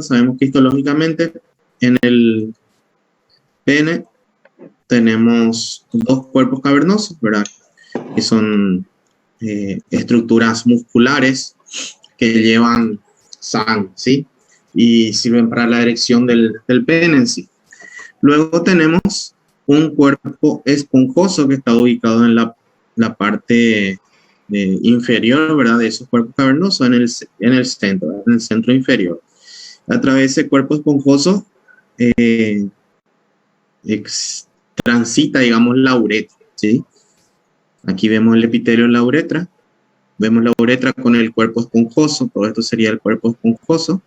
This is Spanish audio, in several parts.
sabemos que histológicamente en el pene tenemos dos cuerpos cavernosos, ¿verdad? Que son estructuras musculares que llevan sangre, ¿sí? Y sirven para la erección del pene en sí. Luego tenemos un cuerpo esponjoso que está ubicado en la parte inferior, ¿verdad? De esos cuerpos cavernosos en el centro, ¿verdad? En el centro inferior. A través de ese cuerpo esponjoso transita, digamos, la uretra, ¿sí? Aquí vemos el epitelio de la uretra. Vemos la uretra con el cuerpo esponjoso, todo esto sería el cuerpo esponjoso.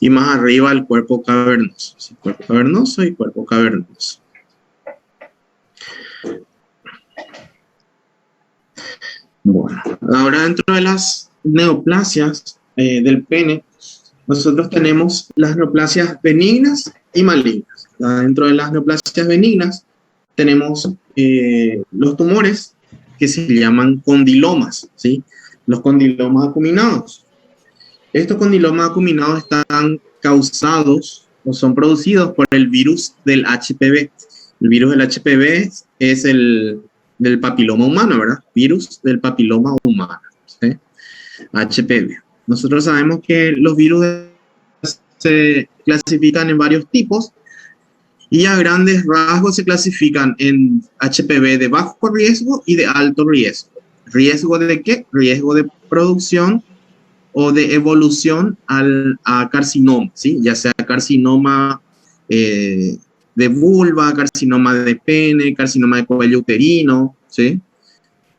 Y más arriba el cuerpo cavernoso, ¿sí? Cuerpo cavernoso y cuerpo cavernoso. Bueno, ahora dentro de las neoplasias del pene, nosotros tenemos las neoplasias benignas y malignas. Dentro de las neoplasias benignas tenemos los tumores que se llaman condilomas, ¿sí? Los condilomas acuminados. Estos condilomas acuminados están causados o son producidos por el virus del HPV. El virus del HPV es el del papiloma humano, ¿verdad? Virus del papiloma humano, ¿sí? HPV. Nosotros sabemos que los virus se clasifican en varios tipos y a grandes rasgos se clasifican en HPV de bajo riesgo y de alto riesgo. ¿Riesgo de qué? Riesgo de producción o de evolución a carcinoma, ¿sí? Ya sea carcinoma de vulva, carcinoma de pene, carcinoma de cuello uterino, ¿sí?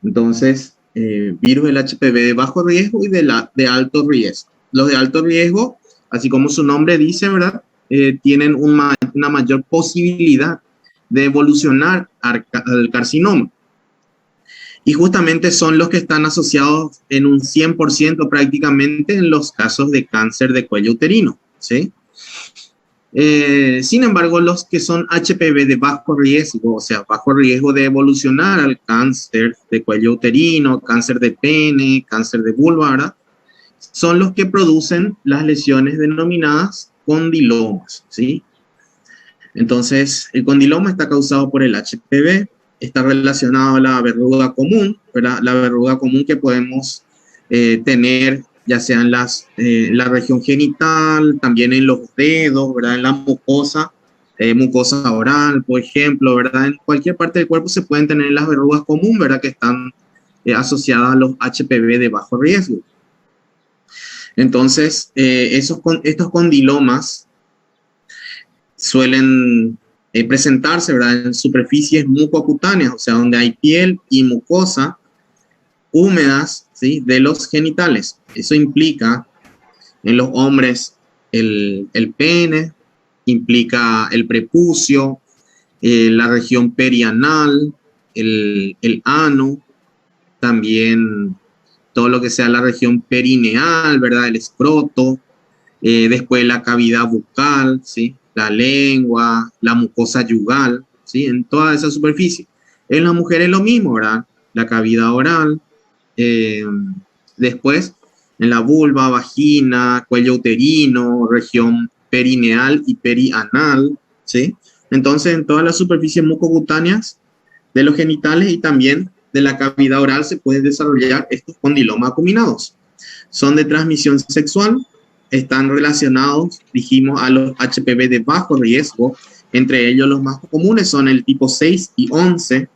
Entonces, virus del HPV de bajo riesgo y de alto riesgo. Los de alto riesgo, así como su nombre dice, ¿verdad? Tienen una mayor posibilidad de evolucionar al carcinoma. Y justamente son los que están asociados en un 100% prácticamente en los casos de cáncer de cuello uterino, ¿sí? Sin embargo, los que son HPV de bajo riesgo, o sea, bajo riesgo de evolucionar al cáncer de cuello uterino, cáncer de pene, cáncer de vulva, ¿verdad? Son los que producen las lesiones denominadas condilomas, ¿sí? Entonces, el condiloma está causado por el HPV, está relacionado a la verruga común, ¿verdad? La verruga común que podemos tener ya sea en la región genital, también en los dedos, ¿verdad? En la mucosa, mucosa oral, por ejemplo, ¿verdad? En cualquier parte del cuerpo se pueden tener las verrugas comunes, ¿verdad? Que están asociadas a los HPV de bajo riesgo. Entonces, estos condilomas suelen presentarse, ¿verdad? En superficies mucocutáneas, o sea, donde hay piel y mucosa húmedas, ¿sí? De los genitales. Eso implica en los hombres el pene, implica el prepucio, la región perianal, el ano, también todo lo que sea la región perineal, ¿verdad? El escroto, después la cavidad bucal, ¿sí? La lengua, la mucosa yugal, ¿sí? En toda esa superficie. En las mujeres lo mismo, ¿verdad? La cavidad oral, después en la vulva, vagina, cuello uterino, región perineal y perianal, ¿sí? Entonces, en todas las superficies mucocutáneas de los genitales y también de la cavidad oral se pueden desarrollar estos condilomas acuminados. Son de transmisión sexual, están relacionados, dijimos, a los HPV de bajo riesgo. Entre ellos los más comunes son el tipo 6 y 11.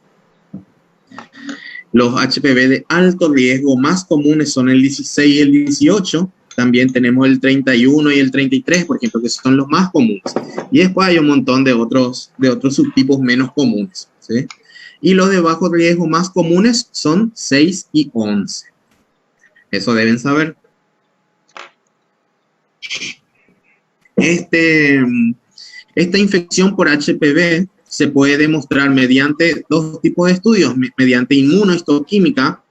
Los HPV de alto riesgo más comunes son el 16 y el 18. También tenemos el 31 y el 33, por ejemplo, que son los más comunes. Y después hay un montón de otros subtipos menos comunes, ¿sí? Y los de bajo riesgo más comunes son 6 y 11. Eso deben saber. Esta infección por HPV se puede demostrar mediante dos tipos de estudios, mediante inmunohistoquímica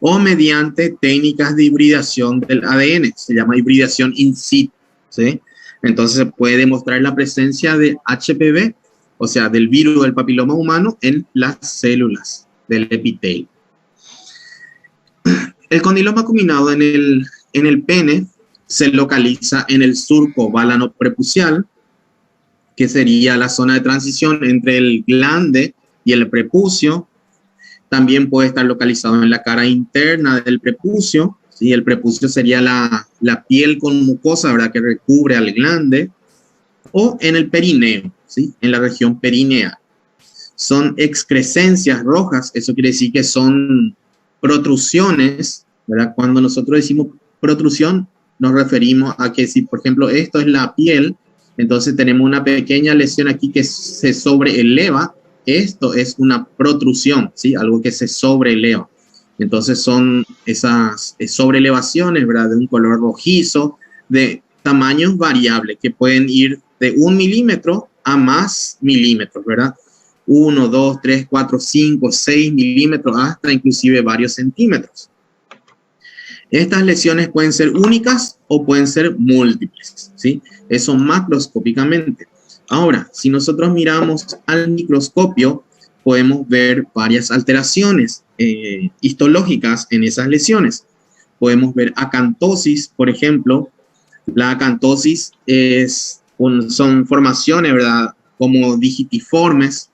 o mediante técnicas de hibridación del ADN, se llama hibridación in situ, ¿sí? Entonces se puede demostrar la presencia de HPV, o sea, del virus del papiloma humano en las células del epitelio. El condiloma acuminado en el pene se localiza en el surco balanoprepucial, que sería la zona de transición entre el glande y el prepucio. También puede estar localizado en la cara interna del prepucio, ¿sí? El prepucio sería la piel con mucosa, ¿verdad?, que recubre al glande, o en el perineo, ¿sí?, en la región perineal. Son excrescencias rojas, eso quiere decir que son protrusiones, ¿verdad? Cuando nosotros decimos protrusión, nos referimos a que si, por ejemplo, esto es la piel, entonces tenemos una pequeña lesión aquí que se sobreeleva. Esto es una protrusión, ¿sí? Algo que se sobreeleva. Entonces son esas sobreelevaciones, ¿verdad?, de un color rojizo, de tamaños variables, que pueden ir de 1 milímetro a más milímetros, ¿verdad? 1, 2, 3, 4, 5, 6 milímetros, hasta inclusive varios centímetros. Estas lesiones pueden ser únicas o pueden ser múltiples, ¿sí? Eso macroscópicamente. Ahora, si nosotros miramos al microscopio, podemos ver varias alteraciones histológicas en esas lesiones. Podemos ver acantosis, por ejemplo. La acantosis son formaciones, ¿verdad?, como digitiformes.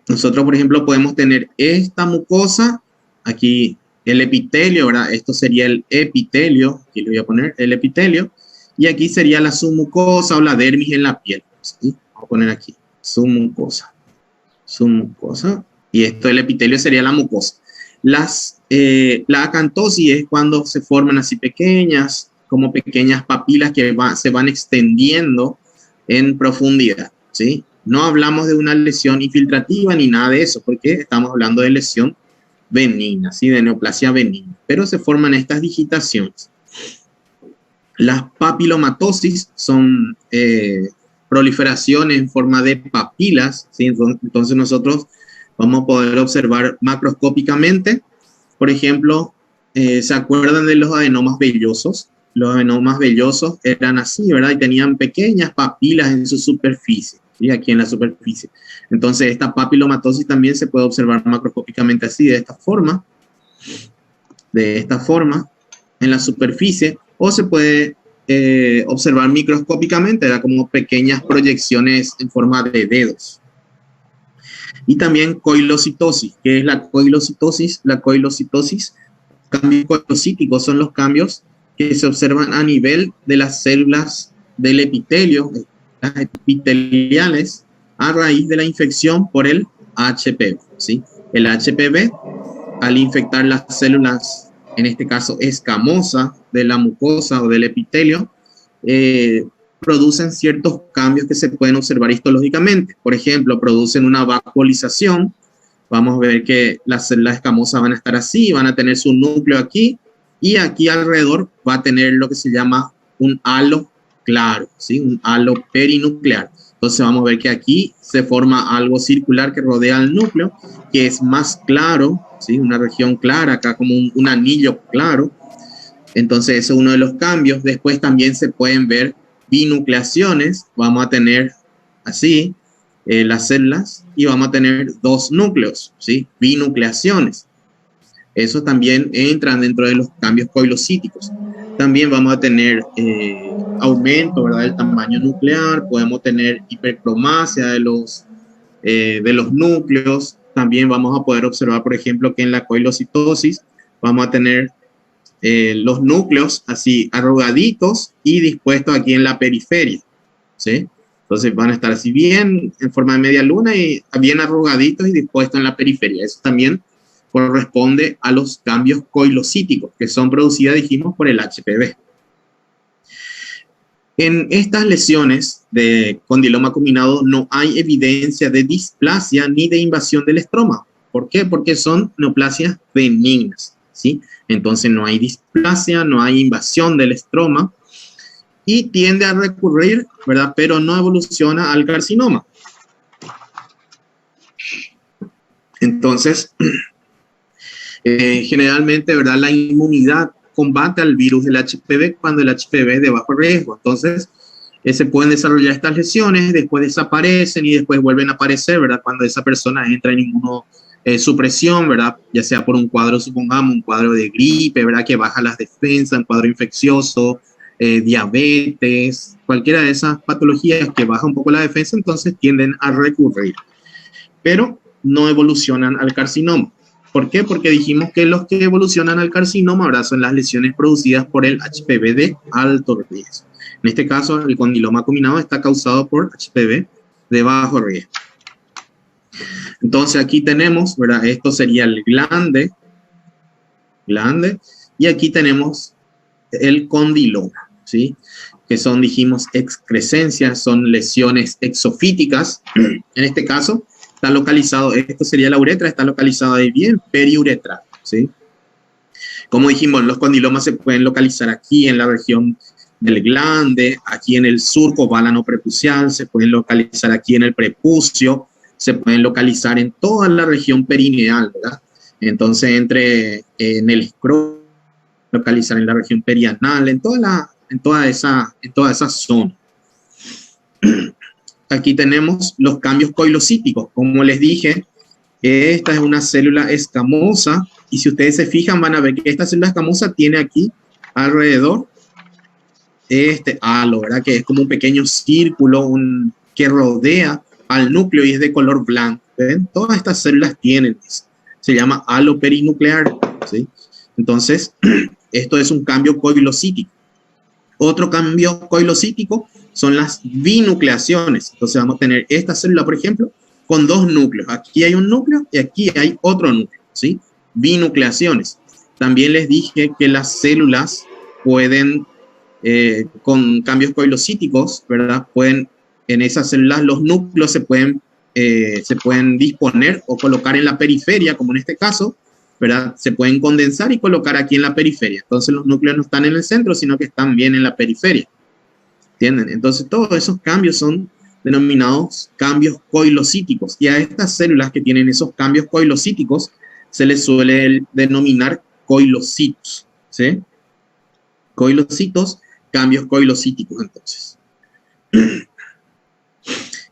Nosotros, por ejemplo, podemos tener esta mucosa, aquí el epitelio, ¿verdad? Esto sería el epitelio, aquí le voy a poner el epitelio, y aquí sería la submucosa o la dermis en la piel, ¿sí? Vamos a poner aquí, submucosa, y esto, el epitelio, sería la mucosa. La acantosis es cuando se forman así pequeñas, como pequeñas papilas que se van extendiendo en profundidad, ¿sí? No hablamos de una lesión infiltrativa ni nada de eso, porque estamos hablando de lesión benigna, ¿sí?, de neoplasia benigna, pero se forman estas digitaciones. Las papilomatosis son proliferaciones en forma de papilas, ¿sí? Entonces nosotros vamos a poder observar macroscópicamente, por ejemplo, ¿se acuerdan de los adenomas vellosos? Los adenomas vellosos eran así, ¿verdad? Y tenían pequeñas papilas en su superficie, ¿sí?, aquí en la superficie. Entonces, esta papilomatosis también se puede observar macroscópicamente así, de esta forma, en la superficie, o se puede observar microscópicamente, ¿verdad?, como pequeñas proyecciones en forma de dedos. Y también coilocitosis. ¿Qué es la coilocitosis? La coilocitosis, cambios coilocíticos, son los cambios que se observan a nivel de las células del epitelio, las epiteliales, a raíz de la infección por el HPV, ¿sí? El HPV, al infectar las células, en este caso escamosa, de la mucosa o del epitelio, producen ciertos cambios que se pueden observar histológicamente. Por ejemplo, producen una vacuolización. Vamos a ver que las células escamosas van a estar así, van a tener su núcleo aquí, y aquí alrededor va a tener lo que se llama un halo claro, ¿sí?, un halo perinuclear. Entonces vamos a ver que aquí se forma algo circular que rodea al núcleo, que es más claro, ¿sí?, una región clara, acá como un anillo claro. Entonces eso es uno de los cambios. Después también se pueden ver binucleaciones. Vamos a tener así las células y vamos a tener dos núcleos, ¿sí?, binucleaciones. Eso también entra dentro de los cambios coilocíticos. También vamos a tener aumento, ¿verdad?, del tamaño nuclear. Podemos tener hipercromasia de los núcleos. También vamos a poder observar, por ejemplo, que en la coilocitosis vamos a tener los núcleos así arrugaditos y dispuestos aquí en la periferia, ¿sí? Entonces van a estar así bien en forma de media luna y bien arrugaditos y dispuestos en la periferia. Eso también corresponde a los cambios coilocíticos que son producidos, dijimos, por el HPV. En estas lesiones de condiloma acuminado no hay evidencia de displasia ni de invasión del estroma. ¿Por qué? Porque son neoplasias benignas, ¿sí? Entonces no hay displasia, no hay invasión del estroma y tiende a recurrir, ¿verdad?, pero no evoluciona al carcinoma. Entonces, generalmente, ¿verdad?, la inmunidad combate al virus del HPV cuando el HPV es de bajo riesgo. Entonces, se pueden desarrollar estas lesiones, después desaparecen y después vuelven a aparecer, ¿verdad?, cuando esa persona entra en supresión, ¿verdad? Ya sea por un cuadro, supongamos, un cuadro de gripe, ¿verdad? Que baja las defensas, un cuadro infeccioso, diabetes, cualquiera de esas patologías que baja un poco la defensa, entonces tienden a recurrir, pero no evolucionan al carcinoma. ¿Por qué? Porque dijimos que los que evolucionan al carcinoma ahora son las lesiones producidas por el HPV de alto riesgo. En este caso, el condiloma combinado está causado por HPV de bajo riesgo. Entonces aquí tenemos, ¿verdad? Esto sería el glande, y aquí tenemos el condiloma, ¿sí? Que son, dijimos, excrescencias, son lesiones exofíticas. En este caso, está localizado, esto sería la uretra, está localizado ahí bien periuretral, ¿sí? Como dijimos, los condilomas se pueden localizar aquí en la región del glande, aquí en el surco válano prepucial, se pueden localizar aquí en el prepucio, se pueden localizar en toda la región perineal, ¿verdad? Entonces, en el escroto, localizar en la región perianal, en toda esa zona. Aquí tenemos los cambios coilocíticos. Como les dije, esta es una célula escamosa, y si ustedes se fijan van a ver que esta célula escamosa tiene aquí alrededor este halo, ¿verdad? Que es como un pequeño círculo que rodea al núcleo y es de color blanco. ¿Ven? Todas estas células tienen eso. Se llama halo perinuclear, ¿sí? Entonces, esto es un cambio coilocítico. Otro cambio coilocítico son las binucleaciones. Entonces vamos a tener esta célula, por ejemplo, con dos núcleos. Aquí hay un núcleo y aquí hay otro núcleo, ¿sí? Binucleaciones. También les dije que las células pueden, con cambios coilocíticos, ¿verdad? En esas células los núcleos se pueden disponer o colocar en la periferia, como en este caso, ¿verdad? Se pueden condensar y colocar aquí en la periferia. Entonces los núcleos no están en el centro, sino que están bien en la periferia. ¿Entienden? Entonces todos esos cambios son denominados cambios coilocíticos. Y a estas células que tienen esos cambios coilocíticos se les suele denominar coilocitos, ¿sí? Coilocitos, cambios coilocíticos, entonces.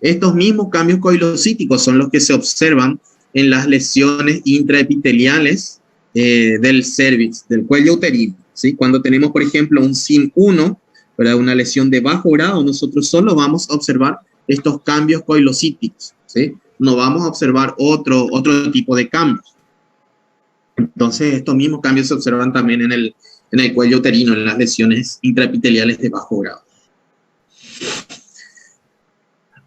Estos mismos cambios coilocíticos son los que se observan en las lesiones intraepiteliales del cervix, del cuello uterino, ¿sí? Cuando tenemos, por ejemplo, un SIN1, ¿verdad? Una lesión de bajo grado, nosotros solo vamos a observar estos cambios coilocíticos, ¿sí? No vamos a observar otro tipo de cambios. Entonces, estos mismos cambios se observan también en el cuello uterino, en las lesiones intraepiteliales de bajo grado.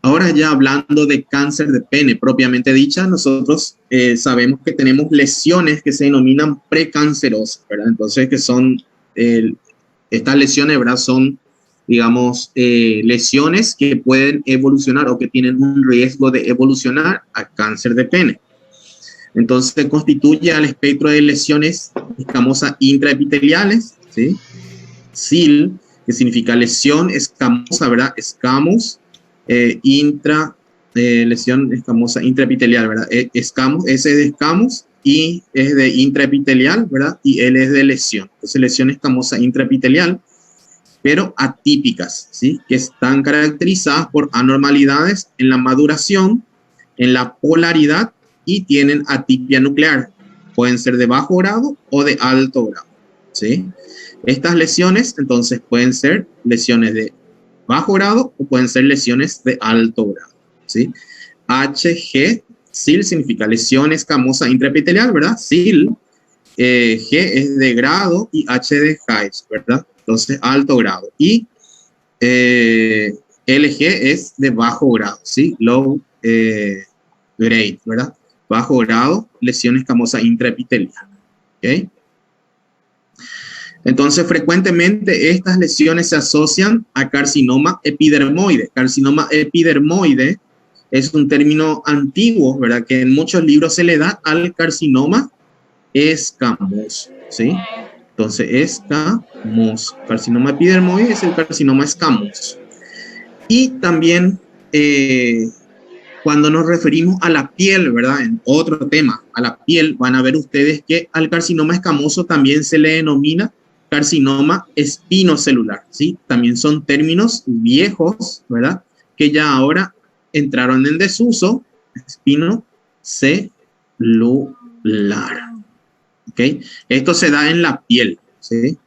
Ahora ya hablando de cáncer de pene propiamente dicha, nosotros sabemos que tenemos lesiones que se denominan precancerosas, ¿verdad? Entonces, que son, estas lesiones, ¿verdad? Son, digamos, lesiones que pueden evolucionar o que tienen un riesgo de evolucionar a cáncer de pene. Entonces, constituye al espectro de lesiones escamosas intraepiteliales, ¿sí? SIL, que significa lesión escamosa, ¿verdad? Escamus. Lesión escamosa intraepitelial, ¿verdad? Escamus, S es de escamus, I es de intraepitelial, ¿verdad? Y L es de lesión. Entonces, lesión escamosa intraepitelial, pero atípicas, ¿sí? Que están caracterizadas por anormalidades en la maduración, en la polaridad y tienen atipia nuclear. Pueden ser de bajo grado o de alto grado, ¿sí? Estas lesiones, entonces, pueden ser lesiones de bajo grado o pueden ser lesiones de alto grado, ¿sí? HG, SIL significa lesión escamosa intraepitelial, ¿verdad? SIL, G es de grado y H de height, ¿verdad? Entonces, alto grado. Y LG es de bajo grado, ¿sí? Low grade, ¿verdad? Bajo grado, lesión escamosa intraepitelial, ¿ok? Entonces, frecuentemente estas lesiones se asocian a carcinoma epidermoide. Carcinoma epidermoide es un término antiguo, ¿verdad? Que en muchos libros se le da al carcinoma escamoso, ¿sí? Entonces, escamoso. Carcinoma epidermoide es el carcinoma escamoso. Y también, cuando nos referimos a la piel, ¿verdad? En otro tema, a la piel, van a ver ustedes que al carcinoma escamoso también se le denomina carcinoma espinocelular, ¿sí? También son términos viejos, ¿verdad? Que ya ahora entraron en desuso, espinocelular, ¿Ok? Esto se da en la piel, ¿sí?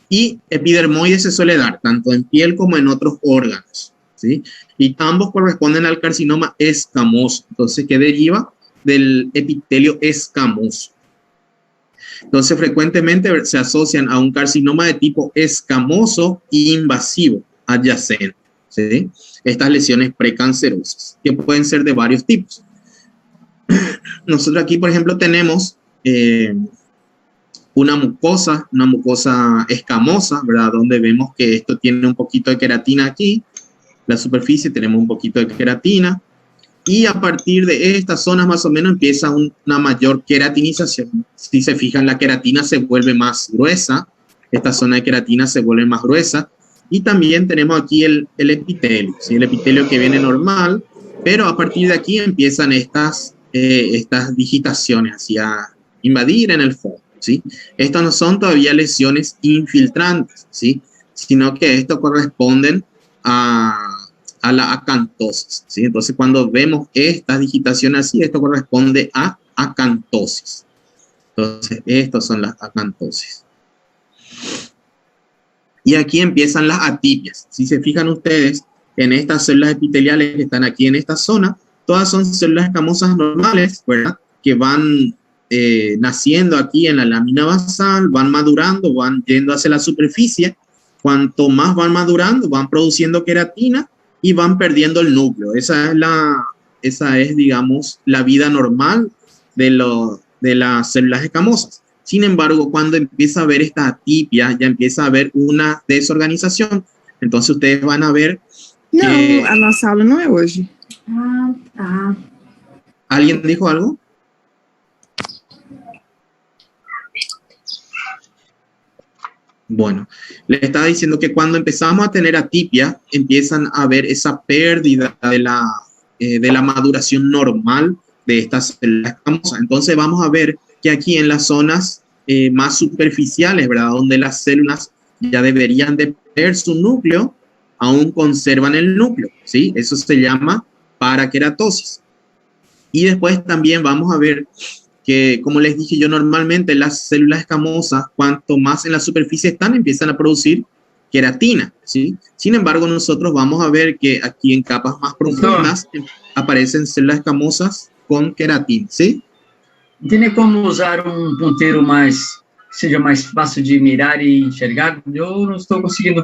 Y epidermoides se suele dar tanto en piel como en otros órganos, ¿sí? Y ambos corresponden al carcinoma escamoso, entonces que deriva del epitelio escamoso. Entonces frecuentemente se asocian a un carcinoma de tipo escamoso invasivo adyacente, ¿sí? Estas lesiones precancerosas, que pueden ser de varios tipos. Nosotros aquí, por ejemplo, tenemos una mucosa escamosa, ¿verdad? Donde vemos que esto tiene un poquito de queratina aquí. La superficie tenemos un poquito de queratina. Y a partir de estas zonas más o menos empieza una mayor queratinización. Si se fijan, la queratina se vuelve más gruesa. Esta zona de queratina se vuelve más gruesa. Y también tenemos aquí el epitelio, ¿sí? El epitelio que viene normal, pero a partir de aquí empiezan estas digitaciones hacia invadir en el fondo, ¿sí? Estas no son todavía lesiones infiltrantes, ¿sí? Sino que esto corresponden a la acantosis, ¿sí? Entonces, cuando vemos estas digitaciones así, esto corresponde a acantosis. Entonces, estas son las acantosis. Y aquí empiezan las atipias. Si se fijan ustedes en estas células epiteliales que están aquí en esta zona, todas son células escamosas normales, ¿verdad? Que van naciendo aquí en la lámina basal, van madurando, van yendo hacia la superficie. Cuanto más van madurando, van produciendo queratina y van perdiendo el núcleo. Esa es, digamos, la vida normal de las células escamosas. Sin embargo, cuando empieza a haber esta atipia, ya empieza a haber una desorganización. Entonces ustedes van a ver que... No, a nossa aula não é hoje. Ah, tá. ¿Alguien dijo algo? Bueno, le estaba diciendo que cuando empezamos a tener atipia, empiezan a haber esa pérdida de la maduración normal de estas células escamosas. Entonces vamos a ver que aquí en las zonas más superficiales, ¿verdad? Donde las células ya deberían de perder su núcleo, aún conservan el núcleo, ¿sí? Eso se llama paraqueratosis. Y después también vamos a ver que, como les dije yo, normalmente las células escamosas, cuanto más en la superficie están, empiezan a producir queratina, ¿sí? Sin embargo, nosotros vamos a ver que aquí en capas más profundas aparecen células escamosas con queratina, ¿sí? Tem como usar ponteiro seja mais fácil de mirar e enxergar? Eu não estou conseguindo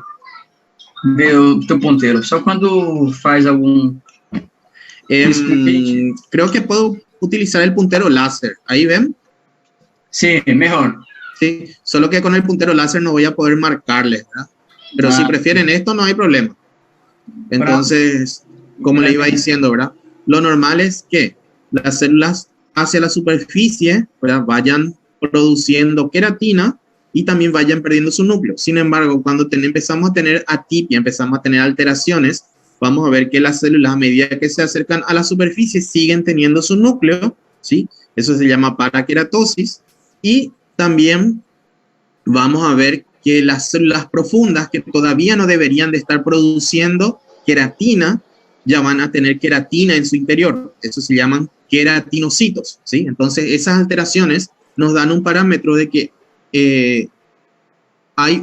ver o teu ponteiro, só quando faz algum... creo que puedo utilizar el puntero láser. ¿Ahí ven? Sí, mejor. Sí, solo que con el puntero láser no voy a poder marcarles, ¿verdad? Pero si prefieren esto, no hay problema. Entonces, como les iba diciendo, ¿verdad? Lo normal es que las células hacia la superficie, ¿verdad? Vayan produciendo queratina y también vayan perdiendo su núcleo. Sin embargo, cuando empezamos a tener atipia, empezamos a tener alteraciones, vamos a ver que las células, a medida que se acercan a la superficie, siguen teniendo su núcleo, ¿sí? Eso se llama paraqueratosis. Y también vamos a ver que las células profundas, que todavía no deberían de estar produciendo queratina, ya van a tener queratina en su interior. Eso se llaman queratinocitos, ¿sí? Entonces, esas alteraciones nos dan un parámetro de que hay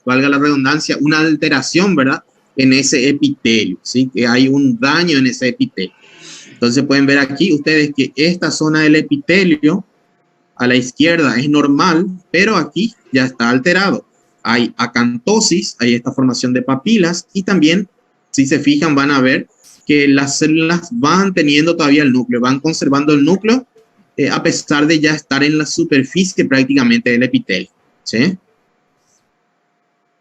valga la redundancia, una alteración, ¿verdad?, en ese epitelio, ¿sí? Que hay un daño en ese epitelio. Entonces pueden ver aquí ustedes que esta zona del epitelio a la izquierda es normal, pero aquí ya está alterado. Hay acantosis, hay esta formación de papilas y también, si se fijan, van a ver que las células van teniendo todavía el núcleo, van conservando el núcleo a pesar de ya estar en la superficie prácticamente del epitelio, ¿sí?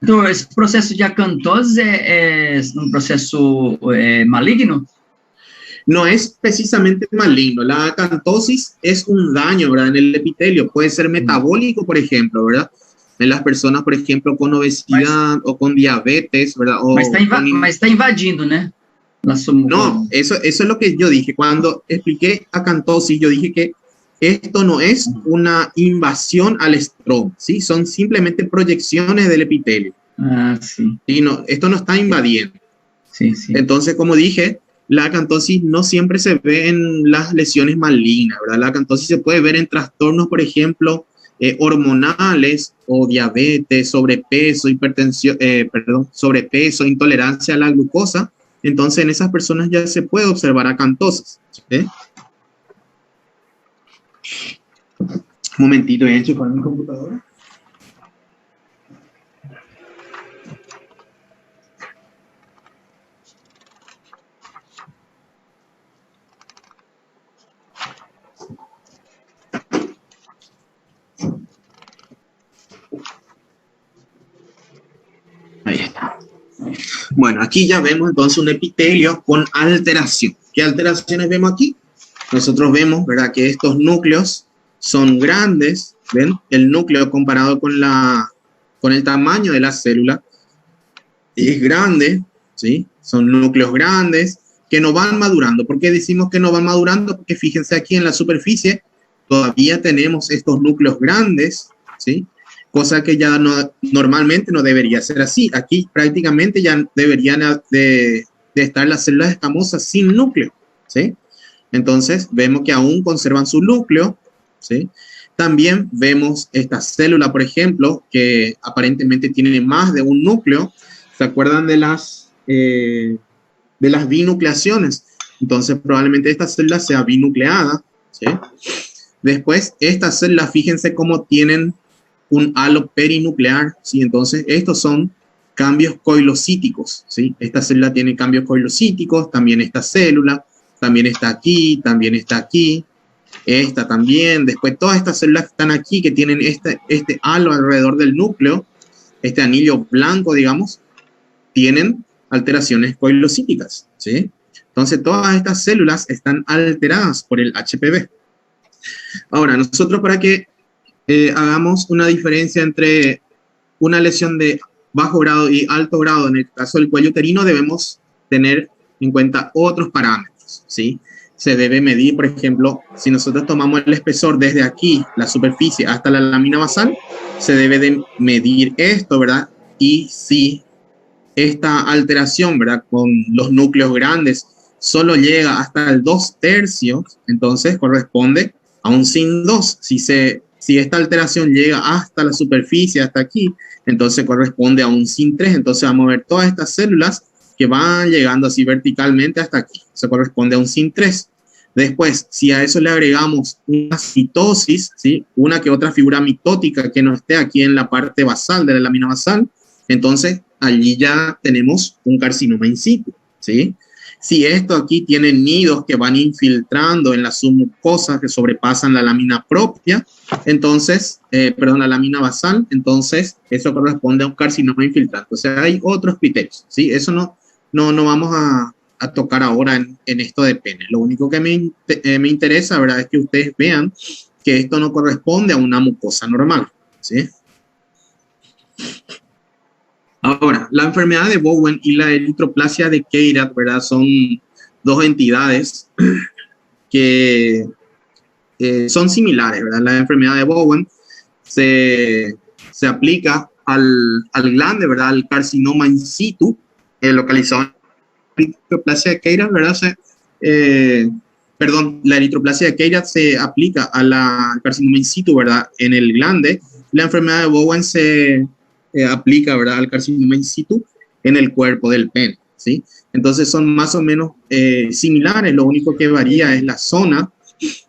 Então, esse processo de acantose é um processo maligno? No es precisamente maligno. La acantosis es un daño, ¿verdad?, en el epitelio. Puede ser metabólico, por ejemplo, ¿verdad? En las personas, por ejemplo, con obesidad o con diabetes, ¿verdad? Mas está invadindo, ¿no? No, eso es lo que yo dije. Cuando expliqué acantosis, yo dije que esto no es una invasión al estroma, ¿sí? Son simplemente proyecciones del epitelio. Ah, sí. Y no, esto no está invadiendo. Sí, sí. Entonces, como dije, la acantosis no siempre se ve en las lesiones malignas, ¿verdad? La acantosis se puede ver en trastornos, por ejemplo, hormonales o diabetes, sobrepeso, hipertensión, sobrepeso, intolerancia a la glucosa. Entonces, en esas personas ya se puede observar acantosis, ¿sí? Un momentito, voy a enchufar mi computadora. Ahí está. Bueno, aquí ya vemos entonces un epitelio con alteración. ¿Qué alteraciones vemos aquí? Nosotros vemos, ¿verdad?, que estos núcleos son grandes, ¿ven? El núcleo comparado con el tamaño de la célula es grande, ¿sí? Son núcleos grandes que no van madurando. ¿Por qué decimos que no van madurando? Porque fíjense aquí en la superficie todavía tenemos estos núcleos grandes, ¿sí? Cosa que ya no, normalmente no debería ser así. Aquí prácticamente ya deberían de estar las células escamosas sin núcleo, ¿sí? Entonces vemos que aún conservan su núcleo, ¿sí? También vemos esta célula, por ejemplo, que aparentemente tiene más de un núcleo. ¿Se acuerdan de las binucleaciones? Entonces probablemente esta célula sea binucleada, ¿sí? Después, estas células, fíjense cómo tienen un halo perinuclear, ¿sí? Entonces, estos son cambios coilocíticos, ¿sí? Esta célula tiene cambios coilocíticos, también esta célula, también está aquí, también está aquí, esta también. Después, todas estas células que están aquí, que tienen este halo alrededor del núcleo, este anillo blanco, digamos, tienen alteraciones coilocíticas, ¿sí? Entonces, todas estas células están alteradas por el HPV. Ahora, nosotros para que hagamos una diferencia entre una lesión de bajo grado y alto grado en el caso del cuello uterino, debemos tener en cuenta otros parámetros, ¿sí? Se debe medir, por ejemplo, si nosotros tomamos el espesor desde aquí, la superficie, hasta la lámina basal, se debe de medir esto, ¿verdad? Y si esta alteración, ¿verdad?, con los núcleos grandes solo llega hasta el 2/3, entonces corresponde a un sin 2. Si esta alteración llega hasta la superficie, hasta aquí, entonces corresponde a un sin 3. Entonces vamos a ver todas estas células que van llegando así verticalmente hasta aquí. Eso corresponde a un sin 3. Después, si a eso le agregamos una citosis, ¿sí?, una que otra figura mitótica que no esté aquí en la parte basal de la lámina basal, entonces allí ya tenemos un carcinoma in situ, ¿sí? Si esto aquí tiene nidos que van infiltrando en las submucosas que sobrepasan la lámina propia, entonces, la lámina basal, entonces eso corresponde a un carcinoma infiltrante. O sea, hay otros criterios, ¿sí? Eso no vamos a tocar ahora en esto de pene. Lo único que me interesa, ¿verdad?, es que ustedes vean que esto no corresponde a una mucosa normal, ¿sí? Ahora, la enfermedad de Bowen y la eritroplasia de Kheirat, ¿verdad?, son dos entidades que son similares, ¿verdad? La enfermedad de Bowen se aplica al glande, ¿verdad?, al carcinoma in situ, localizado en la eritroplasia de Kheirat, ¿verdad? La eritroplasia de Kheirat se aplica al carcinoma in situ, ¿verdad?, en el glande. La enfermedad de Bowen se aplica, ¿verdad?, al carcinoma in situ en el cuerpo del pene, ¿sí? Entonces son más o menos similares, lo único que varía es la zona,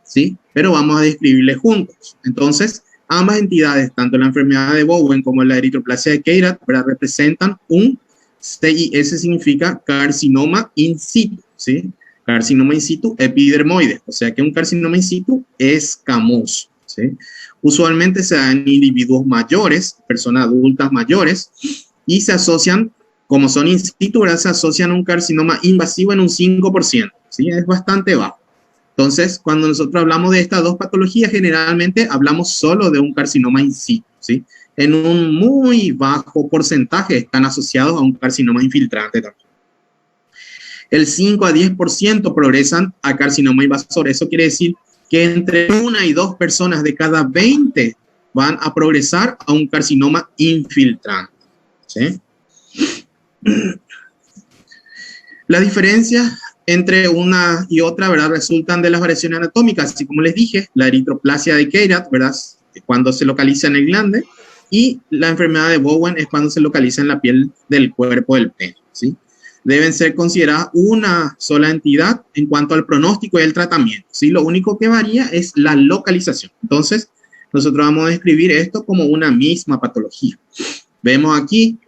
¿sí? Pero vamos a describirles juntos. Entonces, ambas entidades, tanto la enfermedad de Bowen como la eritroplasia de Kheirat, ¿verdad?, representan un CIS, significa carcinoma in situ, ¿sí? Carcinoma in situ epidermoide, o sea que un carcinoma in situ escamoso, ¿sí? Usualmente se dan en individuos mayores, personas adultas mayores, y se asocian, como son in situ, ¿verdad?, se asocian a un carcinoma invasivo en un 5%, ¿sí? Es bastante bajo. Entonces, cuando nosotros hablamos de estas dos patologías, generalmente hablamos solo de un carcinoma in situ, ¿sí? En un muy bajo porcentaje están asociados a un carcinoma infiltrante también. El 5 a 10% progresan a carcinoma invasor. Eso quiere decir que entre 1 y 2 personas de cada 20 van a progresar a un carcinoma infiltrante, ¿sí? La diferencia entre una y otra, ¿verdad? Resultan de las variaciones anatómicas, así como les dije, la eritroplasia de Keirat, ¿verdad? Es cuando se localiza en el glande, y la enfermedad de Bowen es cuando se localiza en la piel del cuerpo del pene, ¿sí? Deben ser consideradas una sola entidad en cuanto al pronóstico y el tratamiento, ¿sí? Lo único que varía es la localización. Entonces, nosotros vamos a describir esto como una misma patología. Vemos aquí,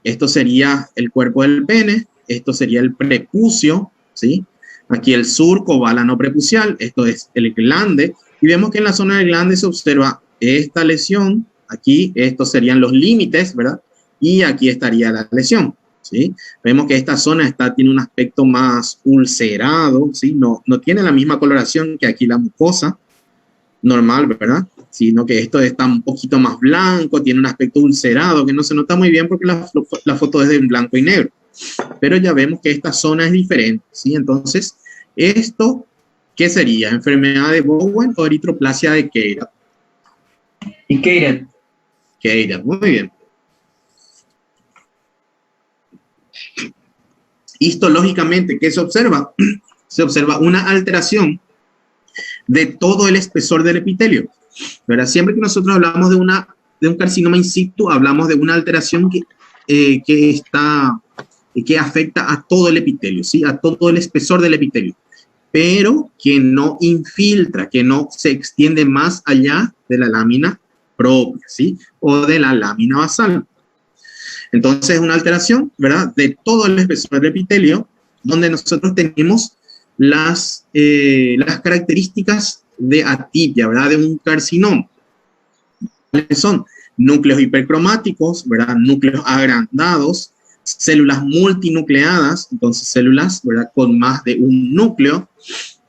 esto sería el cuerpo del pene, esto sería el prepucio, ¿sí? Aquí el surco válano prepucial, esto es el glande, y vemos que en la zona del glande se observa esta lesión, aquí estos serían los límites, ¿verdad? Y aquí estaría la lesión, ¿sí? Vemos que esta zona tiene un aspecto más ulcerado, ¿sí? No tiene la misma coloración que aquí la mucosa normal, ¿verdad? Sino que esto está un poquito más blanco, tiene un aspecto ulcerado, que no se nota muy bien porque la foto es de blanco y negro. Pero ya vemos que esta zona es diferente, ¿sí? Entonces, esto, ¿qué sería? ¿Enfermedad de Bowen o eritroplasia de Keirat? Y Keirat. Keirat, muy bien. Histológicamente, ¿qué se observa? Se observa una alteración de todo el espesor del epitelio, ¿verdad? Siempre que nosotros hablamos de un carcinoma in situ, hablamos de una alteración que afecta a todo el epitelio, ¿sí? A todo el espesor del epitelio, pero que no infiltra, que no se extiende más allá de la lámina propia, ¿sí? O de la lámina basal. Entonces, es una alteración, ¿verdad? De todo el espesor del epitelio, donde nosotros tenemos las características de atipia, ¿verdad? De un carcinoma. ¿Cuáles son? Núcleos hipercromáticos, ¿verdad? Núcleos agrandados, células multinucleadas, entonces células, ¿verdad? Con más de un núcleo.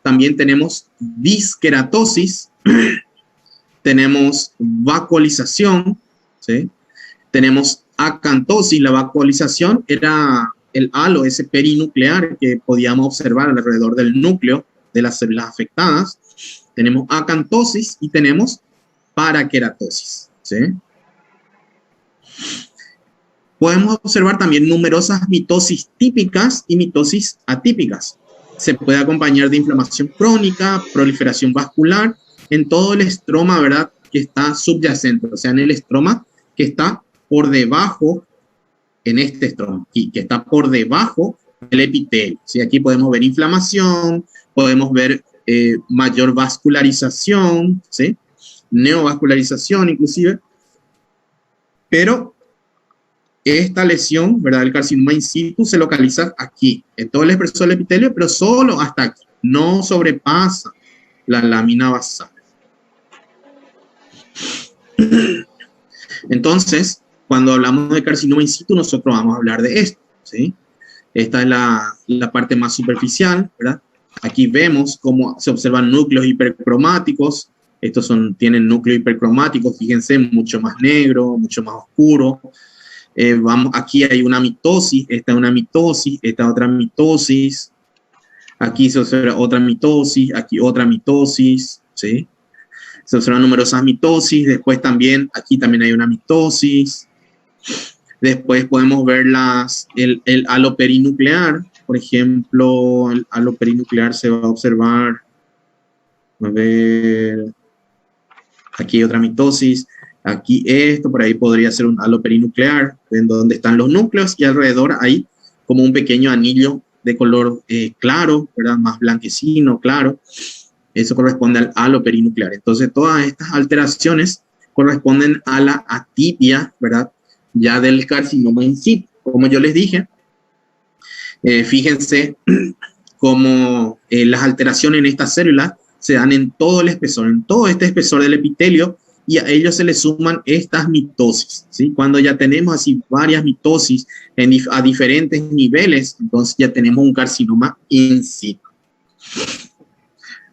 También tenemos disqueratosis, tenemos vacuolización, ¿sí? Tenemos acantosis. La vacuolización era el halo, ese perinuclear que podíamos observar alrededor del núcleo de las células afectadas. Tenemos acantosis y tenemos paraqueratosis, ¿sí? Podemos observar también numerosas mitosis típicas y mitosis atípicas. Se puede acompañar de inflamación crónica, proliferación vascular, en todo el estroma, ¿verdad? Que está subyacente, o sea, en el estroma que está por debajo, en este estroma, y que está por debajo del epitelio, ¿sí? Aquí podemos ver inflamación, podemos ver mayor vascularización, ¿sí? Neovascularización inclusive, pero esta lesión, ¿verdad? El carcinoma in situ se localiza aquí, en todo el espesor del epitelio, pero solo hasta aquí, no sobrepasa la lámina basal. Entonces, cuando hablamos de carcinoma in situ, nosotros vamos a hablar de esto, ¿sí? Esta es la parte más superficial, ¿verdad? Aquí vemos cómo se observan núcleos hipercromáticos. Estos tienen núcleos hipercromáticos, fíjense, mucho más negro, mucho más oscuro. Aquí hay una mitosis, esta es una mitosis, esta es otra mitosis. Aquí se observa otra mitosis, aquí otra mitosis, ¿sí? Se observan numerosas mitosis. Después también, aquí también hay una mitosis. Después podemos ver el halo perinuclear. Por ejemplo, el halo perinuclear se va a observar. A ver. Aquí hay otra mitosis. Aquí esto, por ahí podría ser un halo perinuclear, en donde están los núcleos y alrededor hay como un pequeño anillo de color claro, ¿verdad? Más blanquecino, claro. Eso corresponde al halo perinuclear. Entonces, todas estas alteraciones corresponden a la atipia, ¿verdad? Ya del carcinoma in situ. Como yo les dije, fíjense cómo las alteraciones en estas células se dan en todo el espesor, en todo este espesor del epitelio, y a ellos se les suman estas mitosis, ¿sí? Cuando ya tenemos así varias mitosis a diferentes niveles, entonces ya tenemos un carcinoma in situ.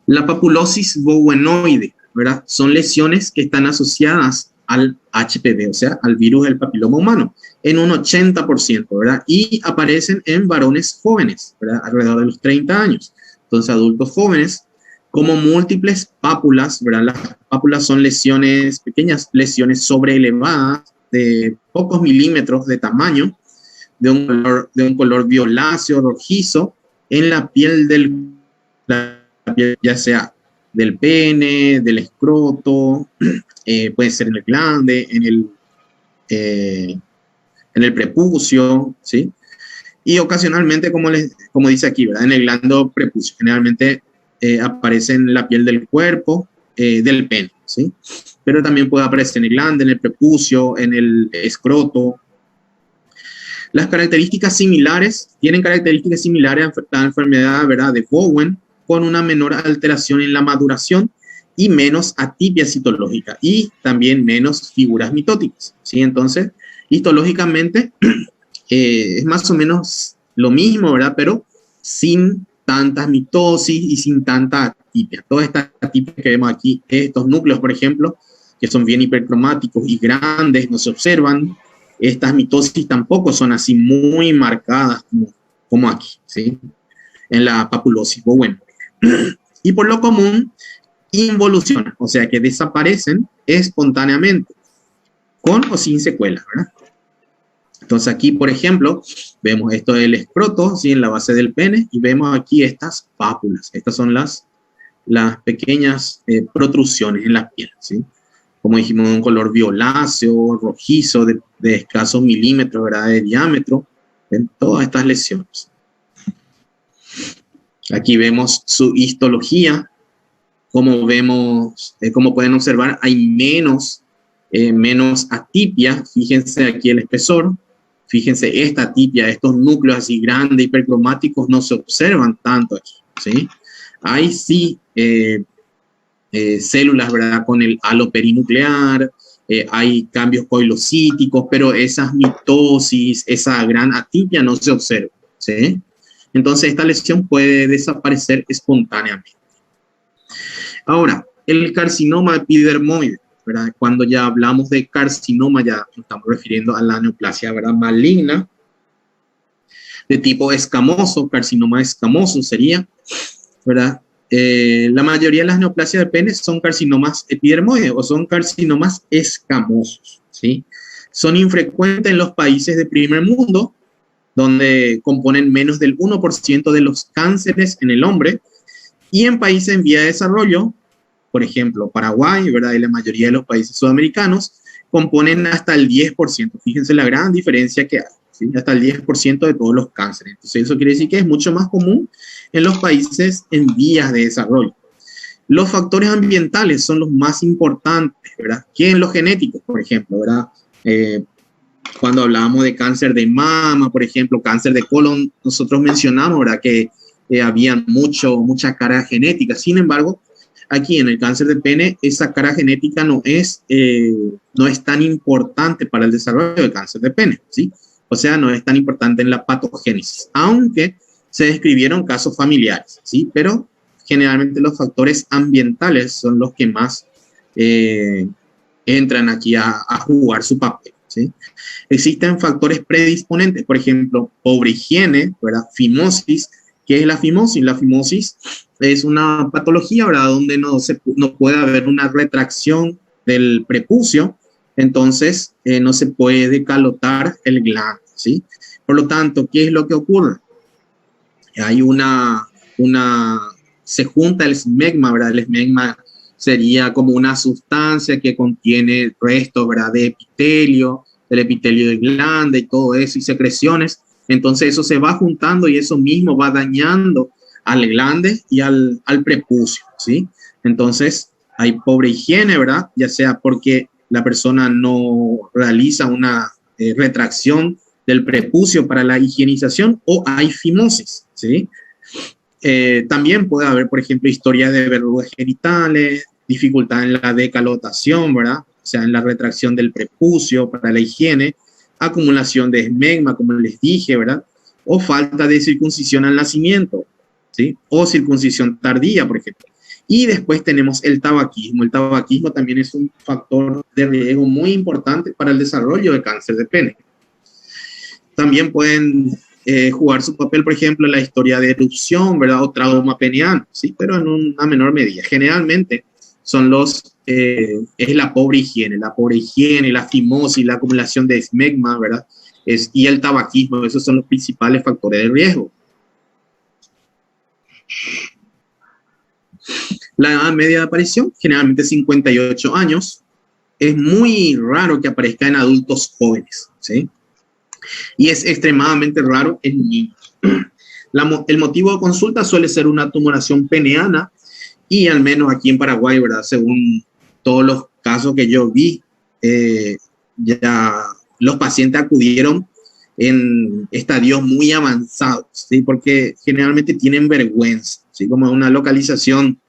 La papulosis bowenoide, ¿verdad? Son lesiones que están asociadas al HPV, o sea, al virus del papiloma humano, en un 80%, ¿verdad? Y aparecen en varones jóvenes, ¿verdad? Alrededor de los 30 años. Entonces, adultos jóvenes, como múltiples pápulas, ¿verdad? Las pápulas son lesiones, pequeñas lesiones sobreelevadas de pocos milímetros de tamaño, de un color violáceo, rojizo, en la piel ya sea del pene, del escroto, puede ser en el glande, en el prepucio, ¿sí? Y ocasionalmente, como dice aquí, ¿verdad? En el glando prepucio. Generalmente aparece en la piel del cuerpo, del pene, ¿sí? Pero también puede aparecer en el glande, en el prepucio, en el escroto. Las características similares, tienen características similares a la enfermedad, ¿verdad?, de Bowen, con una menor alteración en la maduración y menos atipia citológica y también menos figuras mitóticas, ¿sí? Entonces, histológicamente es más o menos lo mismo, ¿verdad?, pero sin tantas mitosis y sin tanta atipia. Todas estas atipias que vemos aquí, estos núcleos, por ejemplo, que son bien hipercromáticos y grandes, no se observan. Estas mitosis tampoco son así muy marcadas como aquí, ¿sí? En la papulosis Bowen. Y por lo común, involucionan, o sea que desaparecen espontáneamente, con o sin secuelas, ¿verdad? Entonces aquí, por ejemplo, vemos esto del escroto, ¿sí?, en la base del pene, y vemos aquí estas pápulas. Estas son las pequeñas protrusiones en la piel, ¿sí? Como dijimos, un color violáceo, rojizo, de escasos milímetros, ¿verdad?, de diámetro, en todas estas lesiones. Aquí vemos su histología. Como vemos, como pueden observar, hay menos atipia. Fíjense aquí el espesor. Fíjense esta atipia, estos núcleos así grandes, hipercromáticos, no se observan tanto aquí, ¿sí? Hay sí células, ¿verdad?, con el halo perinuclear, hay cambios coilocíticos, pero esas mitosis, esa gran atipia no se observa, ¿sí? Entonces esta lesión puede desaparecer espontáneamente. Ahora, el carcinoma epidermoide, ¿verdad? Cuando ya hablamos de carcinoma, ya nos estamos refiriendo a la neoplasia, ¿verdad?, maligna, de tipo escamoso, carcinoma escamoso sería, ¿verdad? La mayoría de las neoplasias de pene son carcinomas epidermoides o son carcinomas escamosos, ¿sí? Son infrecuentes en los países de primer mundo, donde componen menos del 1% de los cánceres en el hombre, y en países en vía de desarrollo, por ejemplo, Paraguay, ¿verdad?, y la mayoría de los países sudamericanos, componen hasta el 10%. Fíjense la gran diferencia que hay, ¿sí? Hasta el 10% de todos los cánceres. Entonces, eso quiere decir que es mucho más común en los países en vías de desarrollo. Los factores ambientales son los más importantes, ¿verdad?, que en los genéticos, por ejemplo, ¿verdad? Cuando hablábamos de cáncer de mama, por ejemplo, cáncer de colon, nosotros mencionamos, ¿verdad?, que había mucha carga genética. Sin embargo, aquí en el cáncer de pene, esa carga genética no es tan importante para el desarrollo del cáncer de pene, ¿sí? O sea, no es tan importante en la patogénesis, aunque se describieron casos familiares, ¿sí? Pero generalmente los factores ambientales son los que más entran aquí a jugar su papel, ¿sí? Existen factores predisponentes, por ejemplo, pobre higiene, ¿verdad?, fimosis. ¿Qué es la fimosis? La fimosis es una patología, ¿verdad?, donde no puede haber una retracción del prepucio, entonces no se puede calotar el glande, ¿sí? Por lo tanto, ¿qué es lo que ocurre? Hay se junta el esmegma, ¿verdad? El esmegma sería como una sustancia que contiene restos, ¿verdad?, de epitelio, del epitelio de glande y todo eso, y secreciones. Entonces eso se va juntando y eso mismo va dañando al glande y al prepucio, ¿sí? Entonces hay pobre higiene, ¿verdad?, ya sea porque la persona no realiza una retracción del prepucio para la higienización, o hay fimosis, ¿sí? También puede haber, por ejemplo, historias de verrugas genitales, dificultad en la decalotación, ¿verdad?, o sea, en la retracción del prepucio para la higiene, acumulación de esmegma, como les dije, ¿verdad?, o falta de circuncisión al nacimiento, ¿sí?, o circuncisión tardía, por ejemplo. Y después tenemos el tabaquismo. El tabaquismo también es un factor de riesgo muy importante para el desarrollo de cáncer de pene. También pueden jugar su papel, por ejemplo, en la historia de erupción, ¿verdad?, o trauma peneano, ¿sí?, pero en una menor medida. Generalmente son es la pobre higiene, la fimosis, la acumulación de esmegma, ¿verdad?, y el tabaquismo. Esos son los principales factores de riesgo. La edad media de aparición, generalmente 58 años. Es muy raro que aparezca en adultos jóvenes, ¿sí? Y es extremadamente raro en niños. El motivo de consulta suele ser una tumoración peneana, y al menos aquí en Paraguay, ¿verdad? Según todos los casos que yo vi, ya los pacientes acudieron en estadios muy avanzados, ¿sí? Porque generalmente tienen vergüenza, ¿sí? Como una localización,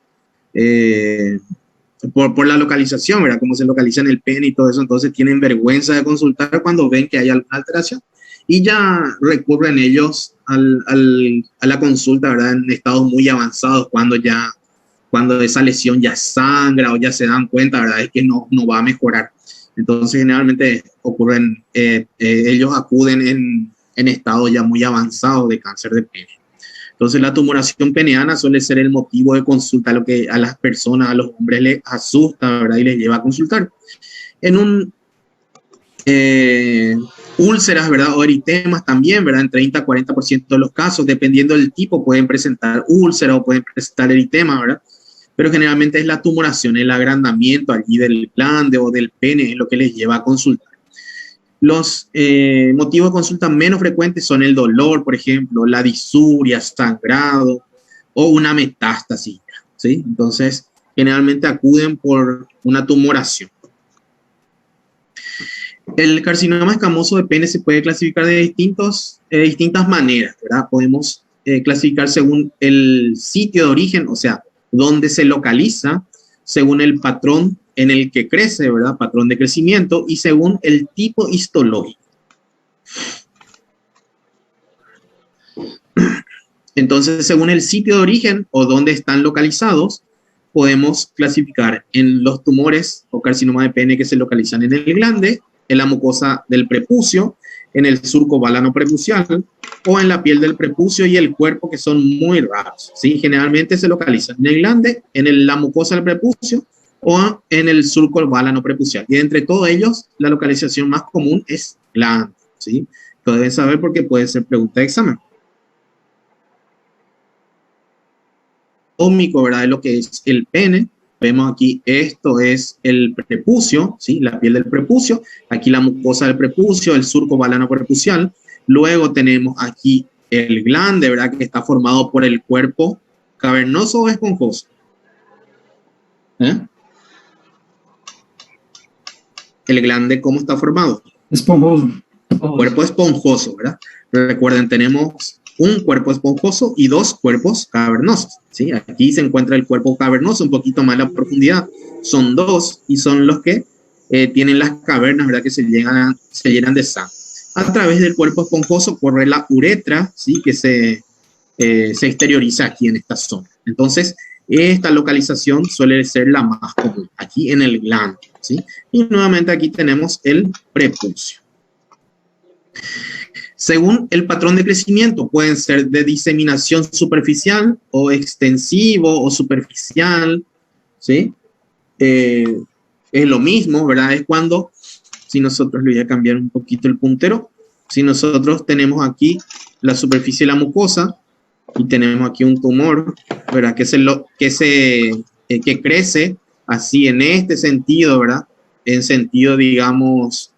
por la localización, ¿verdad? Cómo se localiza en el pene y todo eso, entonces tienen vergüenza de consultar cuando ven que hay alguna alteración, y ya recurren ellos a la consulta, ¿verdad? En estados muy avanzados, cuando esa lesión ya sangra o ya se dan cuenta, ¿verdad? Es que no va a mejorar. Entonces, generalmente ellos acuden en estado ya muy avanzado de cáncer de pene. Entonces, la tumoración peneana suele ser el motivo de consulta, lo que a las personas, a los hombres les asusta, ¿verdad? Y les lleva a consultar. En úlceras, ¿verdad? O eritemas también, ¿verdad? En 30 a 40% de los casos, dependiendo del tipo, pueden presentar úlcera o pueden presentar eritema, ¿verdad? Pero generalmente es la tumoración, el agrandamiento allí del glande o del pene, es lo que les lleva a consultar. Los motivos de consulta menos frecuentes son el dolor, por ejemplo, la disuria, sangrado o una metástasis, ¿sí? Entonces, generalmente acuden por una tumoración. El carcinoma escamoso de pene se puede clasificar de distintas maneras, ¿verdad? Podemos clasificar según el sitio de origen, o sea, dónde se localiza, según el patrón en el que crece, ¿verdad? Patrón de crecimiento, y según el tipo histológico. Entonces, según el sitio de origen o dónde están localizados, podemos clasificar en los tumores o carcinoma de pene que se localizan en el glande, en la mucosa del prepucio, en el surco balano prepucial o en la piel del prepucio y el cuerpo, que son muy raros, ¿sí? Generalmente se localizan en el glande, en la mucosa del prepucio o en el surco balano prepucial. Y entre todos ellos, la localización más común es glande, ¿sí? Lo deben saber porque puede ser pregunta de examen. Ómico, ¿verdad? Es lo que es el pene. Vemos aquí, esto es el prepucio, ¿sí? La piel del prepucio. Aquí la mucosa del prepucio, el surco balano prepucial. Luego tenemos aquí el glande, ¿verdad? Que está formado por el cuerpo cavernoso o esponjoso. El glande, ¿cómo está formado? Esponjoso. Cuerpo esponjoso, ¿verdad? Recuerden, tenemos un cuerpo esponjoso y dos cuerpos cavernosos, ¿sí? Aquí se encuentra el cuerpo cavernoso, un poquito más a la profundidad. Son dos y son los que tienen las cavernas, ¿verdad? Que se llenan de sangre. A través del cuerpo esponjoso corre la uretra, ¿sí? Que se exterioriza aquí en esta zona. Entonces, esta localización suele ser la más común, aquí en el glande, ¿sí? Y nuevamente aquí tenemos el prepucio. Según el patrón de crecimiento, pueden ser de diseminación superficial o extensivo o superficial, ¿sí? Es lo mismo, ¿verdad? Es cuando, si nosotros le voy a cambiar un poquito el puntero, si nosotros tenemos aquí la superficie de la mucosa y tenemos aquí un tumor, ¿verdad? Que crece así en este sentido, ¿verdad? En sentido, digamos,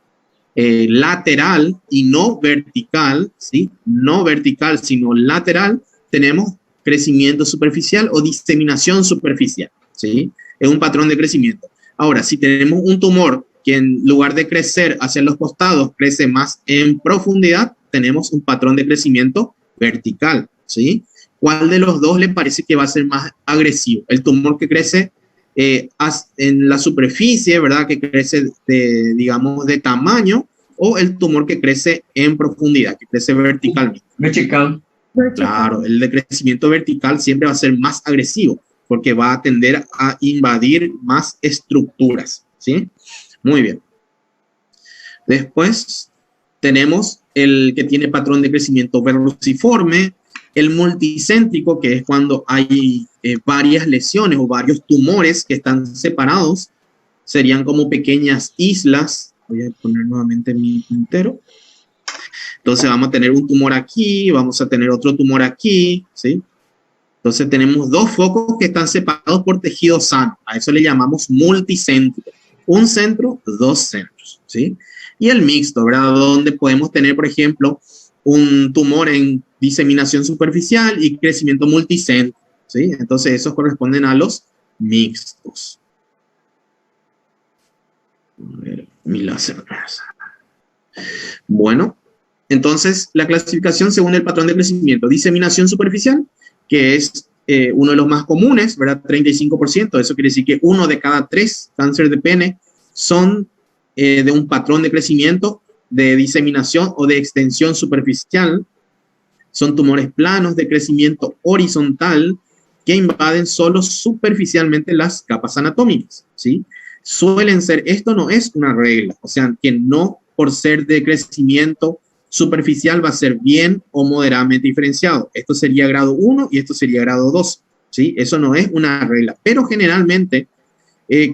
lateral y no vertical, ¿sí? No vertical, sino lateral, tenemos crecimiento superficial o diseminación superficial, ¿sí? Es un patrón de crecimiento. Ahora, si tenemos un tumor que en lugar de crecer hacia los costados, crece más en profundidad, tenemos un patrón de crecimiento vertical, ¿sí? ¿Cuál de los dos le parece que va a ser más agresivo? El tumor que crece en la superficie, ¿verdad? Que crece, digamos, de tamaño, o el tumor que crece en profundidad, que crece verticalmente. Vertical. Claro, el de crecimiento vertical siempre va a ser más agresivo, porque va a tender a invadir más estructuras, ¿sí? Muy bien. Después tenemos el que tiene patrón de crecimiento verruciforme, el multicéntrico, que es cuando hay varias lesiones o varios tumores que están separados, serían como pequeñas islas. Voy a poner nuevamente mi puntero. Entonces vamos a tener un tumor aquí, vamos a tener otro tumor aquí, ¿sí? Entonces tenemos dos focos que están separados por tejido sano. A eso le llamamos multicéntrico. Un centro, dos centros, ¿sí? Y el mixto, ¿verdad? Donde podemos tener, por ejemplo, un tumor en diseminación superficial y crecimiento multicéntrico, ¿sí? Entonces esos corresponden a los mixtos. A ver, mi láser. Bueno, entonces la clasificación según el patrón de crecimiento. Diseminación superficial, que es uno de los más comunes, ¿verdad? 35%. Eso quiere decir que 1 de cada 3 cánceres de pene son de un patrón de crecimiento, de diseminación o de extensión superficial. Son tumores planos de crecimiento horizontal que invaden solo superficialmente las capas anatómicas, ¿sí? Suelen ser, esto no es una regla, o sea, que no por ser de crecimiento superficial va a ser bien o moderadamente diferenciado. Esto sería grado 1 y esto sería grado 2, ¿sí? Eso no es una regla, pero generalmente